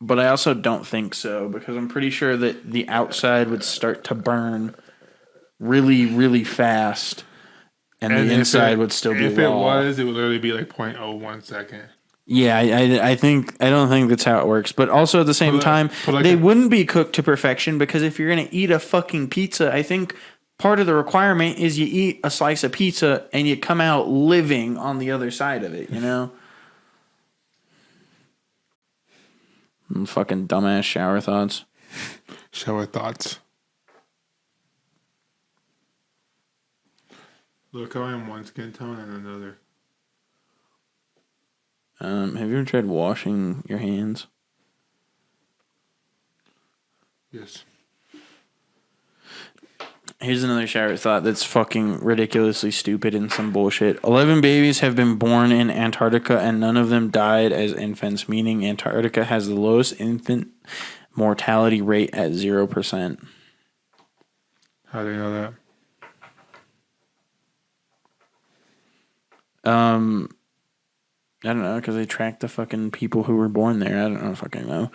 But I also don't think so, because I'm pretty sure that the outside would start to burn really, really fast, and the inside would still be raw. If it was, it would literally be like 0.01 second. Yeah, I don't think that's how it works. But also at the same time, they wouldn't be cooked to perfection, because if you're gonna eat a fucking pizza, I think part of the requirement is you eat a slice of pizza and you come out living on the other side of it, you know? Fucking dumbass shower thoughts. Shower thoughts. Look how I am one skin tone and another. Have you ever tried washing your hands? Yes. Here's another shower thought that's fucking ridiculously stupid and some bullshit. 11 babies have been born in Antarctica and none of them died as infants, meaning Antarctica has the lowest infant mortality rate at 0%. How do you know that? I don't know, because they track the fucking people who were born there. I don't fucking know.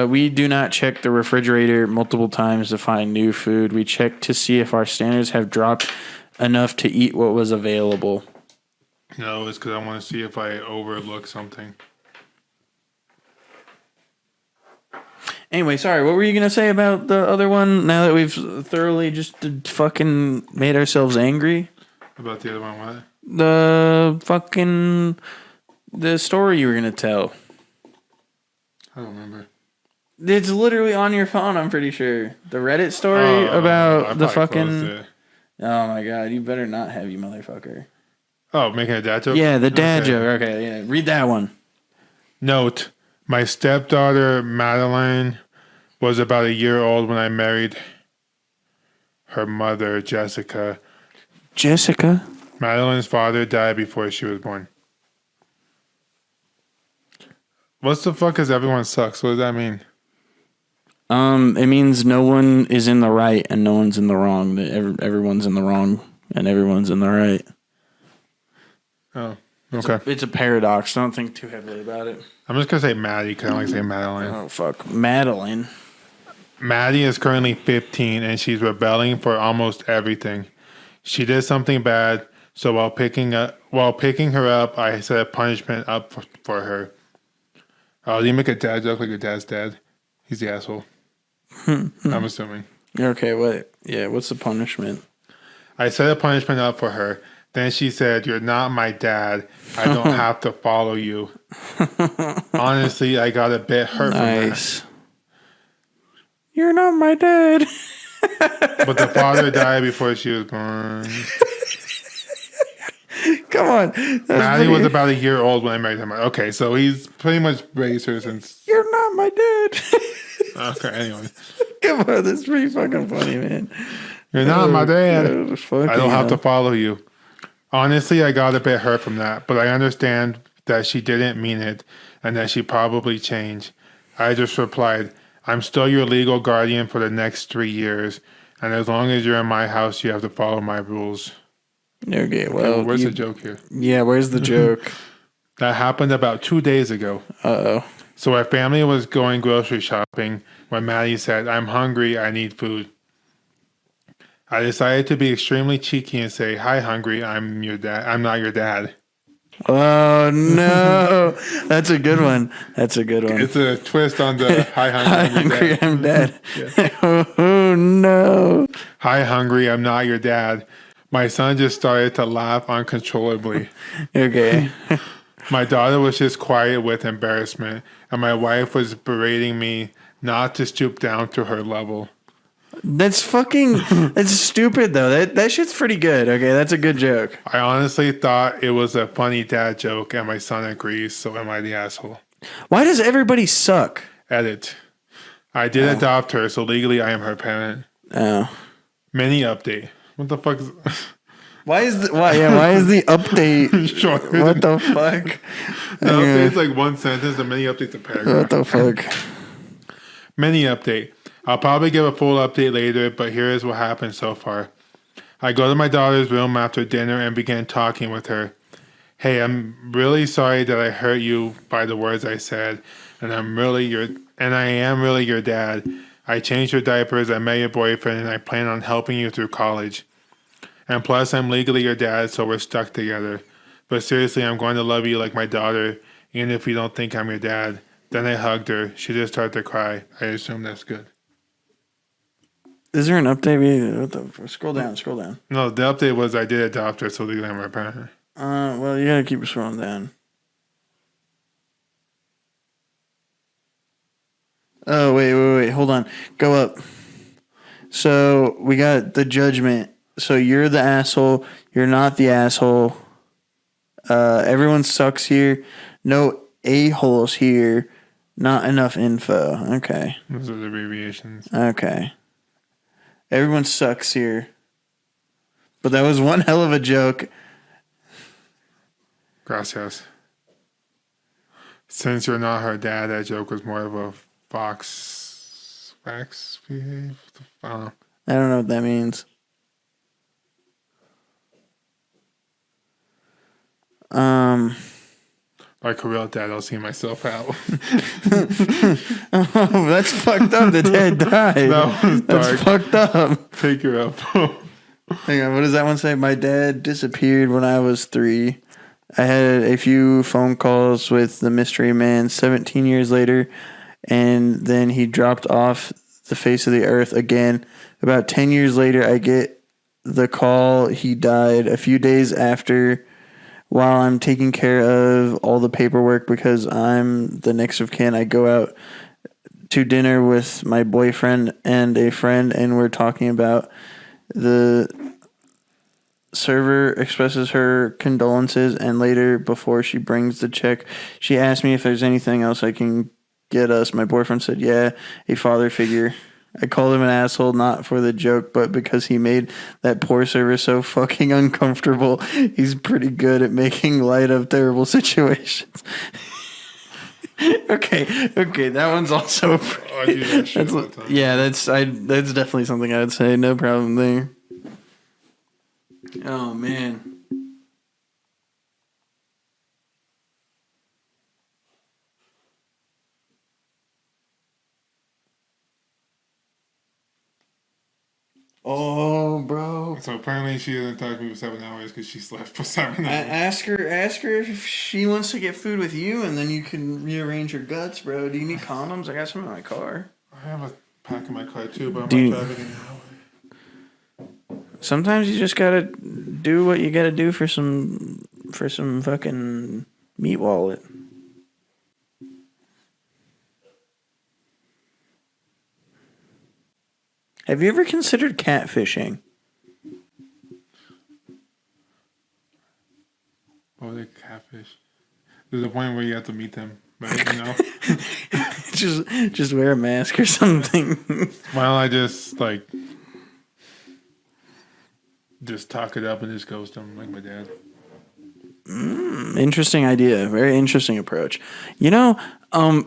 We do not check the refrigerator multiple times to find new food. We check to see if our standards have dropped enough to eat what was available. No, it's because I want to see if I overlook something. Anyway, sorry. What were you gonna say about the other one? Now that we've thoroughly just fucking made ourselves angry, About the other one, what? the story you were gonna tell. I don't remember. It's literally on your phone. I'm pretty sure the Reddit story I about the probably closed fucking. it. Oh my god! You better not have, you motherfucker. Oh, making a dad joke? Yeah, the dad Okay. joke. Okay, yeah. Read that one. Note, my stepdaughter, Madeline, was about a year old when I married her mother, Jessica. Jessica. Madeline's father died before she was born. What the fuck is everyone sucks? What does that mean? It means no one is in the right and no one's in the wrong. That everyone's in the wrong and everyone's in the right. Oh, okay. It's a paradox. Don't think too heavily about it. I'm just going to say Maddie because I don't like saying Madeline. Oh fuck, Madeline. Maddie is currently 15 and she's rebelling for almost everything. She did something bad, so while picking her up, I set a punishment up for her. Oh, do you make a dad joke like your dad's dad? He's the asshole. I'm assuming. Okay, what? Yeah, what's the punishment? I set a punishment up for her. Then she said, "You're not my dad. I don't have to follow you." Honestly, I got a bit hurt from that. Nice. You're not my dad. But the father died before she was born. Come on. That's Maddie was pretty- about a year old when I married him. Okay, so he's pretty much raised her since. You're not my dad. Okay, anyway. Come on, that's pretty fucking funny, man. You're not my dad. I I don't have to follow you. Honestly, I got a bit hurt from that, but I understand that she didn't mean it and that she probably changed. I just replied, "I'm still your legal guardian for the next 3 years, and as long as you're in my house, you have to follow my rules." Okay, well, Where's the joke here? Yeah, where's the joke? That happened about 2 days ago. Uh-oh. So our family was going grocery shopping when Maddie said, "I'm hungry, I need food." I decided to be extremely cheeky and say, "Hi, hungry, I'm your dad. I'm not your dad." Oh, no. That's a good one. That's a good one. It's a twist on the "Hi, Hi, hungry, I'm your hungry, dad." I'm dead. Oh, no. "Hi, hungry, I'm not your dad." My son just started to laugh uncontrollably. Okay. My daughter was just quiet with embarrassment, and my wife was berating me not to stoop down to her level. That's stupid, though. That shit's pretty good. Okay, that's a good joke. I honestly thought it was a funny dad joke, and my son agrees, so am I the asshole? Why does everybody suck? Edit. I did adopt her, so legally I am her parent. Oh. Mini update. What the fuck is... Why is the update? Shorter What than- the fuck? The update's like one sentence, the mini update's a paragraph. What the fuck? Mini update. I'll probably give a full update later, but here is what happened so far. I go to my daughter's room after dinner and begin talking with her. "Hey, I'm really sorry that I hurt you by the words I said, and I am really your dad. I changed your diapers, I met your boyfriend, and I plan on helping you through college. And plus, I'm legally your dad, so we're stuck together. But seriously, I'm going to love you like my daughter, even if you don't think I'm your dad." Then I hugged her. She just started to cry. I assume that's good. Is there an update? What the? Scroll down. No, the update was I did adopt her, so legally I'm her parent. Well, you gotta keep scrolling down. Oh, wait. Hold on. Go up. So we got the judgment. So you're the asshole. You're not the asshole. Everyone sucks here. No a-holes here. Not enough info. Okay. Those are the abbreviations. Okay. Everyone sucks here. But that was one hell of a joke. Gracias. Since you're not her dad, that joke was more of a wax behave. I don't know. I don't know what that means. Like a real dad, I'll see myself out. Oh, that's fucked up. The dad died. That was That's dark. fucked up. Figure up. Hang on, what does that one say? My dad disappeared when I was 3. I had a few phone calls with the mystery man. 17 years later, and then he dropped off the face of the earth again. About 10 years later, I get the call he died a few days after while I'm taking care of all the paperwork because I'm the next of kin. I go out to dinner with my boyfriend and a friend, and we're talking about the server expresses her condolences, and later, before she brings the check, she asked me if there's anything else I can get us. My boyfriend said, yeah, a father figure. I called him an asshole, not for the joke, but because he made that poor server so fucking uncomfortable. He's pretty good at making light of terrible situations. Okay, that one's also. I do that shit all the time. Yeah, that's definitely something I would say. No problem there. Oh man. Oh, bro. So apparently she didn't talk to me for 7 hours because she slept for 7 hours. Ask her if she wants to get food with you, and then you can rearrange your guts, bro. Do you need condoms? I got some in my car. I have a pack in my car too, but I'm Do you- not driving an hour. Sometimes you just gotta do what you gotta do for some fucking meat wallet. Have you ever considered catfishing? Oh, the catfish. There's a point where you have to meet them, right? You know? just wear a mask or something. Why don't I just talk it up and just ghost them like my dad? Interesting idea. Very interesting approach. You know,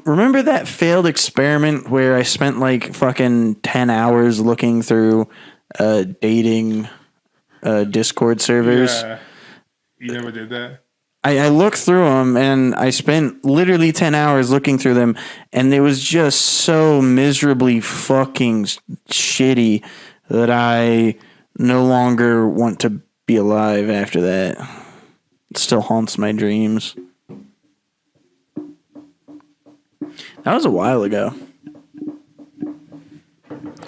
remember that failed experiment where I spent like fucking 10 hours looking through dating Discord servers? Yeah. You never did that? I looked through them and I spent literally 10 hours looking through them, and it was just so miserably fucking shitty that I no longer want to be alive after that. It still haunts my dreams. That was a while ago.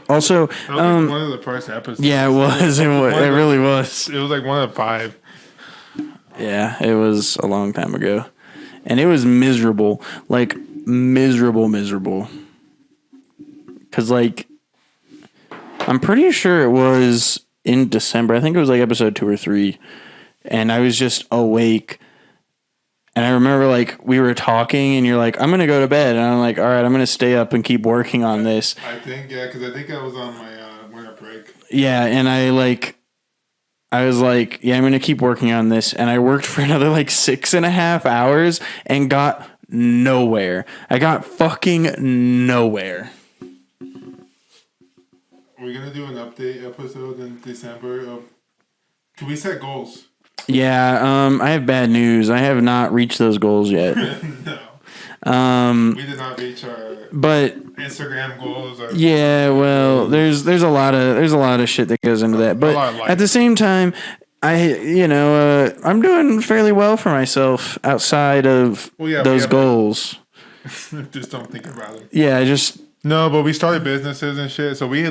Also, That was like one of the first episodes. yeah, it was. It really was. It was like one of 5. Yeah, it was a long time ago. And it was miserable. Like, miserable. Because, like, I'm pretty sure it was in December. I think it was like episode 2 or 3. And I was just awake. And I remember, like, we were talking, and you're like, I'm going to go to bed. And I'm like, all right, I'm going to stay up and keep working on this. I think, yeah, because I think I was on my winter break. Yeah, and I was like, yeah, I'm going to keep working on this. And I worked for another like 6.5 hours and got nowhere. I got fucking nowhere. We're going to do an update episode in December of... Can we set goals? Yeah, I have bad news. I have not reached those goals yet. No. We did not reach our But Instagram goals. Or yeah, well, there's a lot of shit that goes into that. But lot of life. at the same time, I'm doing fairly well for myself outside of those goals. Just don't think about it. Yeah, No, but we started businesses and shit, so we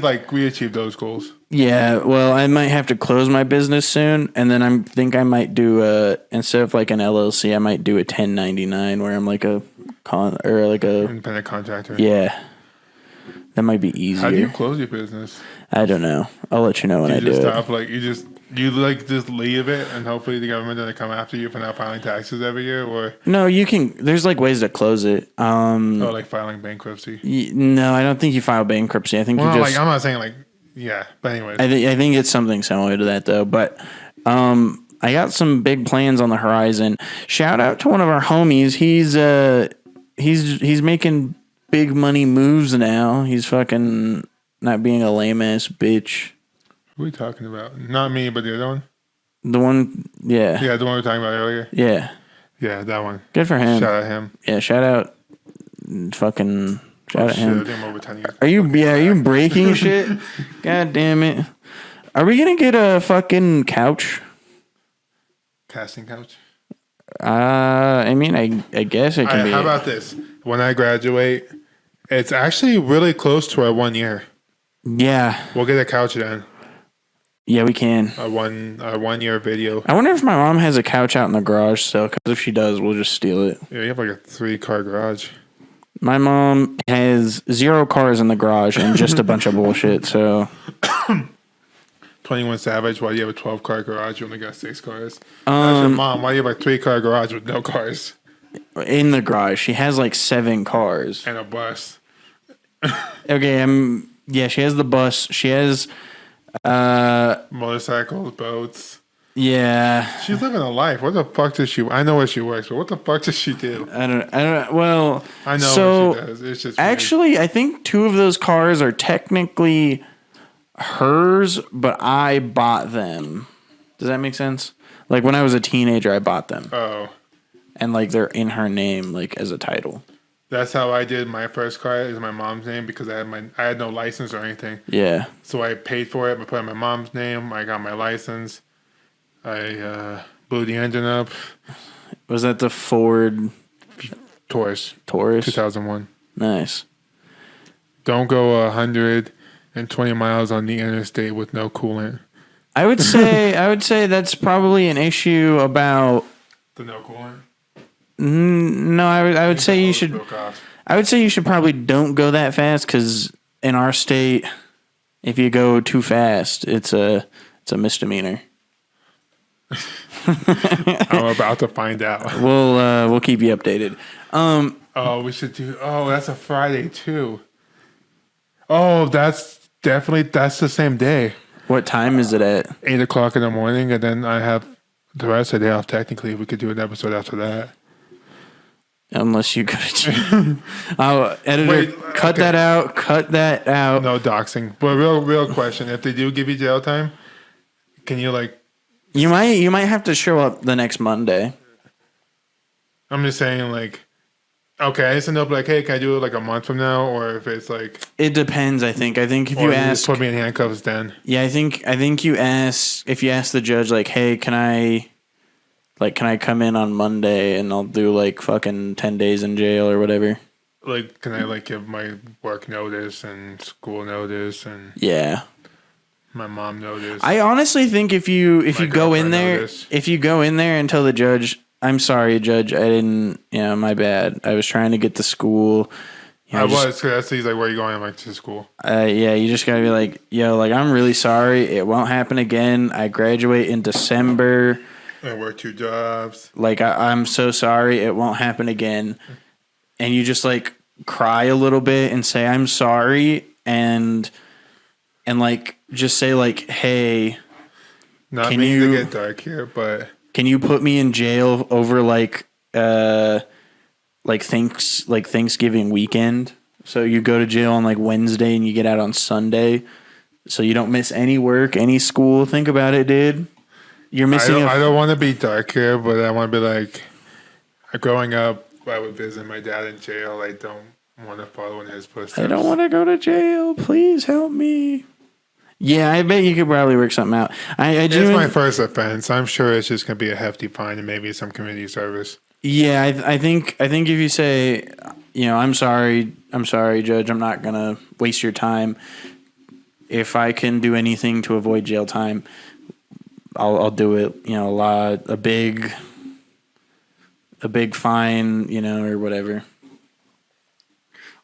achieved those goals. yeah. Well, I might have to close my business soon, and then I might do instead of like an LLC, I might do a 1099 where I'm like a Independent contractor. yeah. That might be easier. How do you close your business? I don't know. I'll let you know when I do just it. stop, just leave it, and hopefully the government doesn't come after you for not filing taxes every year, or No, you can. There's like ways to close it. like filing bankruptcy. No, I don't think you file bankruptcy. I think Well, you just. I'm not saying yeah, but anyways. I think it's something similar to that though. But I got some big plans on the horizon. Shout out to one of our homies. He's making big money moves now. He's fucking not being a lame ass bitch. Who are we talking about? Not me, but the other one. The one, yeah, Yeah, the one we were talking about earlier. yeah. Yeah, that one. Good for him. Shout out him. Yeah, shout out, fucking shout out Shit, I him. think I'm over 10 years. Are you breaking shit? God damn it. Are we gonna get a fucking couch? Casting couch. I mean, I guess it can be. How about this? When I graduate It's actually really close to our 1 year. Yeah. We'll get a couch then. Yeah, we can. Our 1 year video. I wonder if my mom has a couch out in the garage still, because if she does, we'll just steal it. Yeah, you have like a 3-car garage. My mom has 0 cars in the garage and just a bunch of bullshit, so 21 Savage, why do you have a 12-car garage? You only got 6 cars. That's your mom. Why do you have a 3-car garage with no cars? in the garage, she has like 7 cars. And a bus. Okay, yeah, she has the bus. She has Motorcycles, boats. yeah. She's living a life. What the fuck does she... I know where she works, but what the fuck does she do? I don't well, I know so what she does. It's just weird. actually, I think 2 of those cars are technically hers, but I bought them. Does that make sense? Like when I was a teenager, I bought them, Oh. and like they're in her name, like as a title. That's how I did my first car. Is my mom's name because I had no license or anything. Yeah. So I paid for it. I put in my mom's name. I got my license. I blew the engine up. Was that the Ford Taurus, Taurus? 2001. Nice. Don't go 120 miles on the interstate with no coolant. I would say that's probably an issue about. The no coolant. No, I would say you should. Broke off. I would say you should probably don't go that fast, because in our state, if you go too fast, it's a misdemeanor. I'm about to find out. We'll keep you updated. Oh, we should do. Oh, that's a Friday too. Oh, that's the same day. What time is it at? 8:00 in the morning, and then I have the rest of the day off. Technically, we could do an episode after that. Unless you go to editor, Wait, cut okay. that out. Cut that out. No doxing. But real question: if they do give you jail time, can you like? You might have to show up the next Monday. I'm just saying, like, okay, I just know, like, hey, can I do it like a month from now, or if it's like, It depends. I think if or you you ask, just put me in handcuffs, then yeah, I think you ask if you ask the judge, like, hey, can I come in on Monday and I'll do like fucking 10 days in jail or whatever. like, can I like give my work notice and school notice and Yeah. my mom notice? I honestly think if you My go in girlfriend there, noticed. if you go in there and tell the judge, I'm sorry, judge, I didn't, my bad. I was trying to get to school. I was, because he's like, where are you going? I'm like, to school. Yeah, you just gotta be like, yo, like, I'm really sorry. It won't happen again. I graduate in December. I work 2 jobs. Like, I'm so sorry. It won't happen again. And you just like cry a little bit and say, I'm sorry. And like, just say like, hey, Not Can meaning you- to get dark here, but can you put me in jail over like Thanksgiving weekend? So you go to jail on like Wednesday and you get out on Sunday, so you don't miss any work, any school. Think about it, dude. You're missing. I don't want to be dark here, but I want to be like, growing up, I would visit my dad in jail. I don't want to follow in his footsteps. I don't want to go to jail. Please help me. Yeah, I bet you could probably work something out. It's my first offense. I'm sure it's just gonna be a hefty fine and maybe some community service. Yeah, I think if you say, I'm sorry, judge, I'm not gonna waste your time. If I can do anything to avoid jail time, I'll do it. A big fine, or whatever.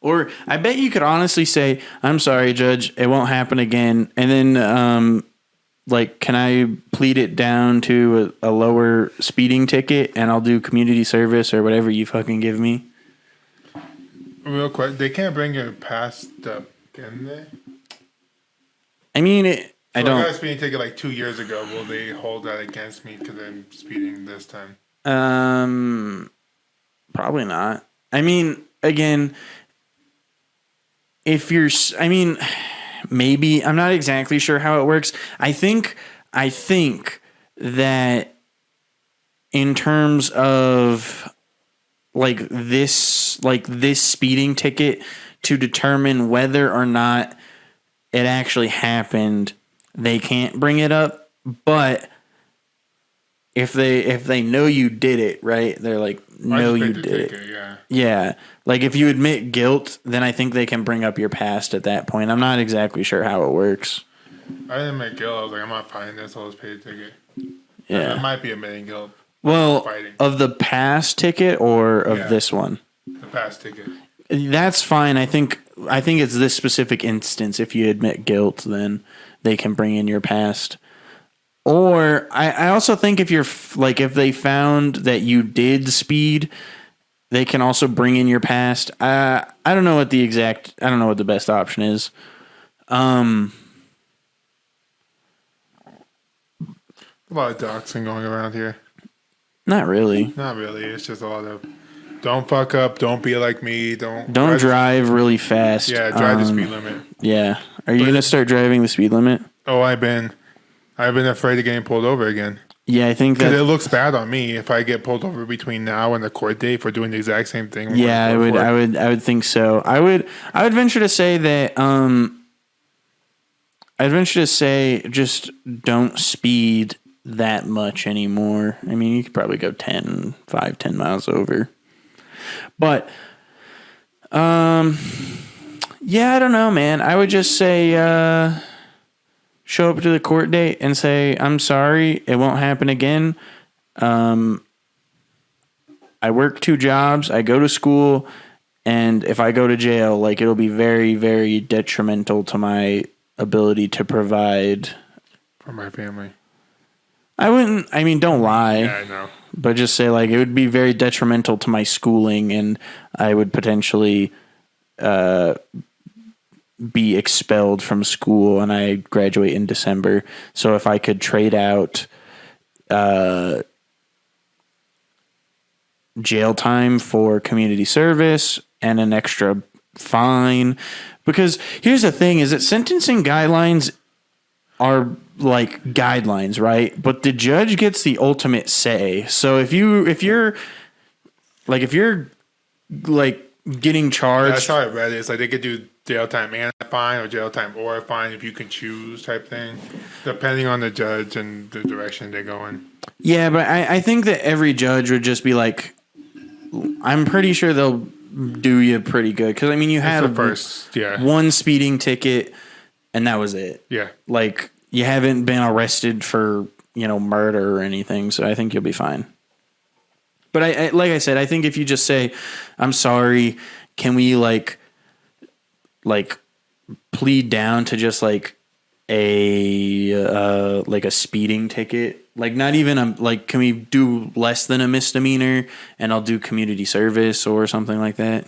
Or I bet you could honestly say, I'm sorry, judge, it won't happen again. And then, can I plead it down to a lower speeding ticket and I'll do community service or whatever you fucking give me? Real quick, they can't bring your past up, can they? I mean, I I got a don't. speeding ticket like 2 years ago. Will they hold that against me because I'm speeding this time? Probably not. I mean, again, if you're, maybe, I'm not exactly sure how it works. I think that in terms of this speeding ticket, to determine whether or not it actually happened, they can't bring it up. But if they know you did it, right, they're like, know just you paid the did it. ticket, yeah. Yeah. Like if you admit guilt, then I think they can bring up your past at that point. I'm not exactly sure how it works. I didn't make guilt. I was like, I'm not fighting this. I'll just pay the ticket. Yeah. That might be admitting guilt. Well, Fighting. of the past ticket or of Yeah. this one? The past ticket. That's fine. I think it's this specific instance. If you admit guilt, then they can bring in your past. Or I also think if you're like if they found that you did speed, they can also bring in your past. I don't know what the best option is. A lot of doxing going around here. Not really. Not really. It's just a lot of don't fuck up. Don't be like me. Don't Drive really fast. Yeah, drive the speed limit. Yeah. Are you gonna start driving the speed limit? Oh, I've been afraid of getting pulled over again. Yeah, I think Because it that. looks bad on me if I get pulled over between now and the court date for doing the exact same thing. Yeah, I would think so. I would venture to say that. I'd venture to say just don't speed that much anymore. I mean, you could probably go 10 miles over. But, yeah, I don't know, man. I would just say, show up to the court date and say, I'm sorry, it won't happen again. I work 2 jobs, I go to school, and if I go to jail, like, it'll be very, very detrimental to my ability to provide. For my family. Don't lie. Yeah, I know. But just say, like, it would be very detrimental to my schooling, and I would potentially be expelled from school, and I graduate in December. So if I could trade out jail time for community service and an extra fine. Because here's the thing, is that sentencing guidelines are like guidelines, right? But the judge gets the ultimate say. So if you're getting charged, That's how I read it. It's like they could do jail time and a fine or jail time or a fine if you can choose type thing, depending on the judge and the direction they go in. yeah, but I think that every judge would just be like, I'm pretty sure they'll do you pretty good. Because, I mean, you That's had the first, yeah. one speeding ticket, and that was it. Yeah. Like, you haven't been arrested for, murder or anything, so I think you'll be fine. But I like I said, I think if you just say, I'm sorry, can we, like plead down to just, like, a speeding ticket? Like, not even can we do less than a misdemeanor, and I'll do community service or something like that?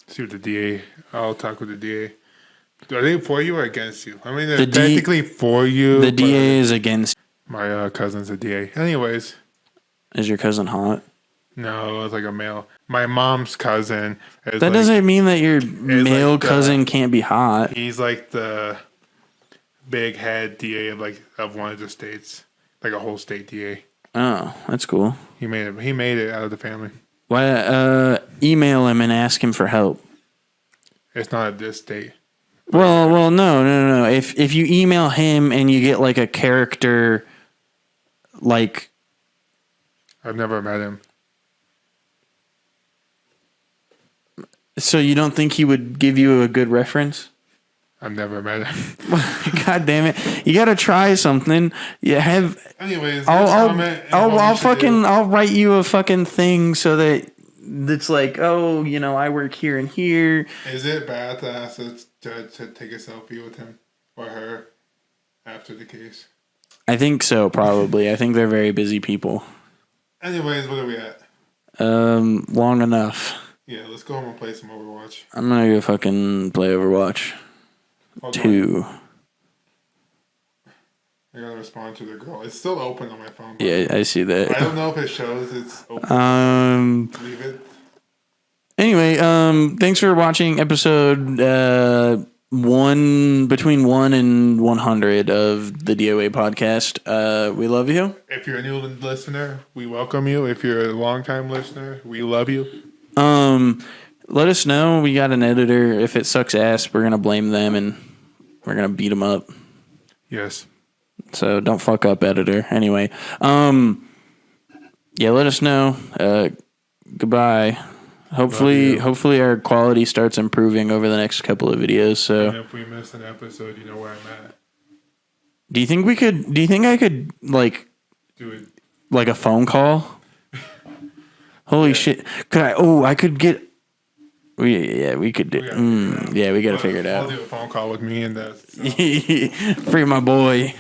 See what the DA. I'll talk with the DA. Are they for you or against you? I mean, they're The D- technically for you. The but DA is against. My cousin's a DA. Anyways, Is your cousin hot? no, it's like a male. My mom's cousin. Is That like, doesn't mean that your male like the- cousin can't be hot. He's like the big head DA of one of the states, like a whole state DA. Oh, that's cool. He made it out of the family. Why? Email him and ask him for help. It's not at this state. Well, no. If you email him and you get like a character, like, I've never met him. so you don't think he would give you a good reference? I've never met him. God damn it! You gotta try something. You have. Anyways, I'll write you a fucking thing so that it's like, oh, I work here and here. Is it bad to ask the judge to take a selfie with him or her after the case? I think so, probably. I think they're very busy people. Anyways, what are we at? Long enough. Yeah, let's go home and play some Overwatch. I'm gonna go fucking play Overwatch Hold on. 2. I gotta respond to the girl. It's still open on my phone. but Yeah, I see I that. don't know if it shows it's open. Leave it. Anyway, thanks for watching episode between 1 and 100 of the DOA podcast. We love you. If you're a new listener, we welcome you. If you're a longtime listener, we love you. Let us know. We got an editor. If it sucks ass, we're gonna blame them and we're gonna beat them up. Yes. So don't fuck up, editor. Anyway, Yeah, let us know. Goodbye. Hopefully our quality starts improving over the next couple of videos. And So, if we miss an episode, you know where I'm at. do you think I could like Do it. a phone call? Holy shit! Could I? Oh, I could get. We could do. gotta figure it out. Yeah, we got to figure it I'll out. do a phone call with me and that. Free my boy.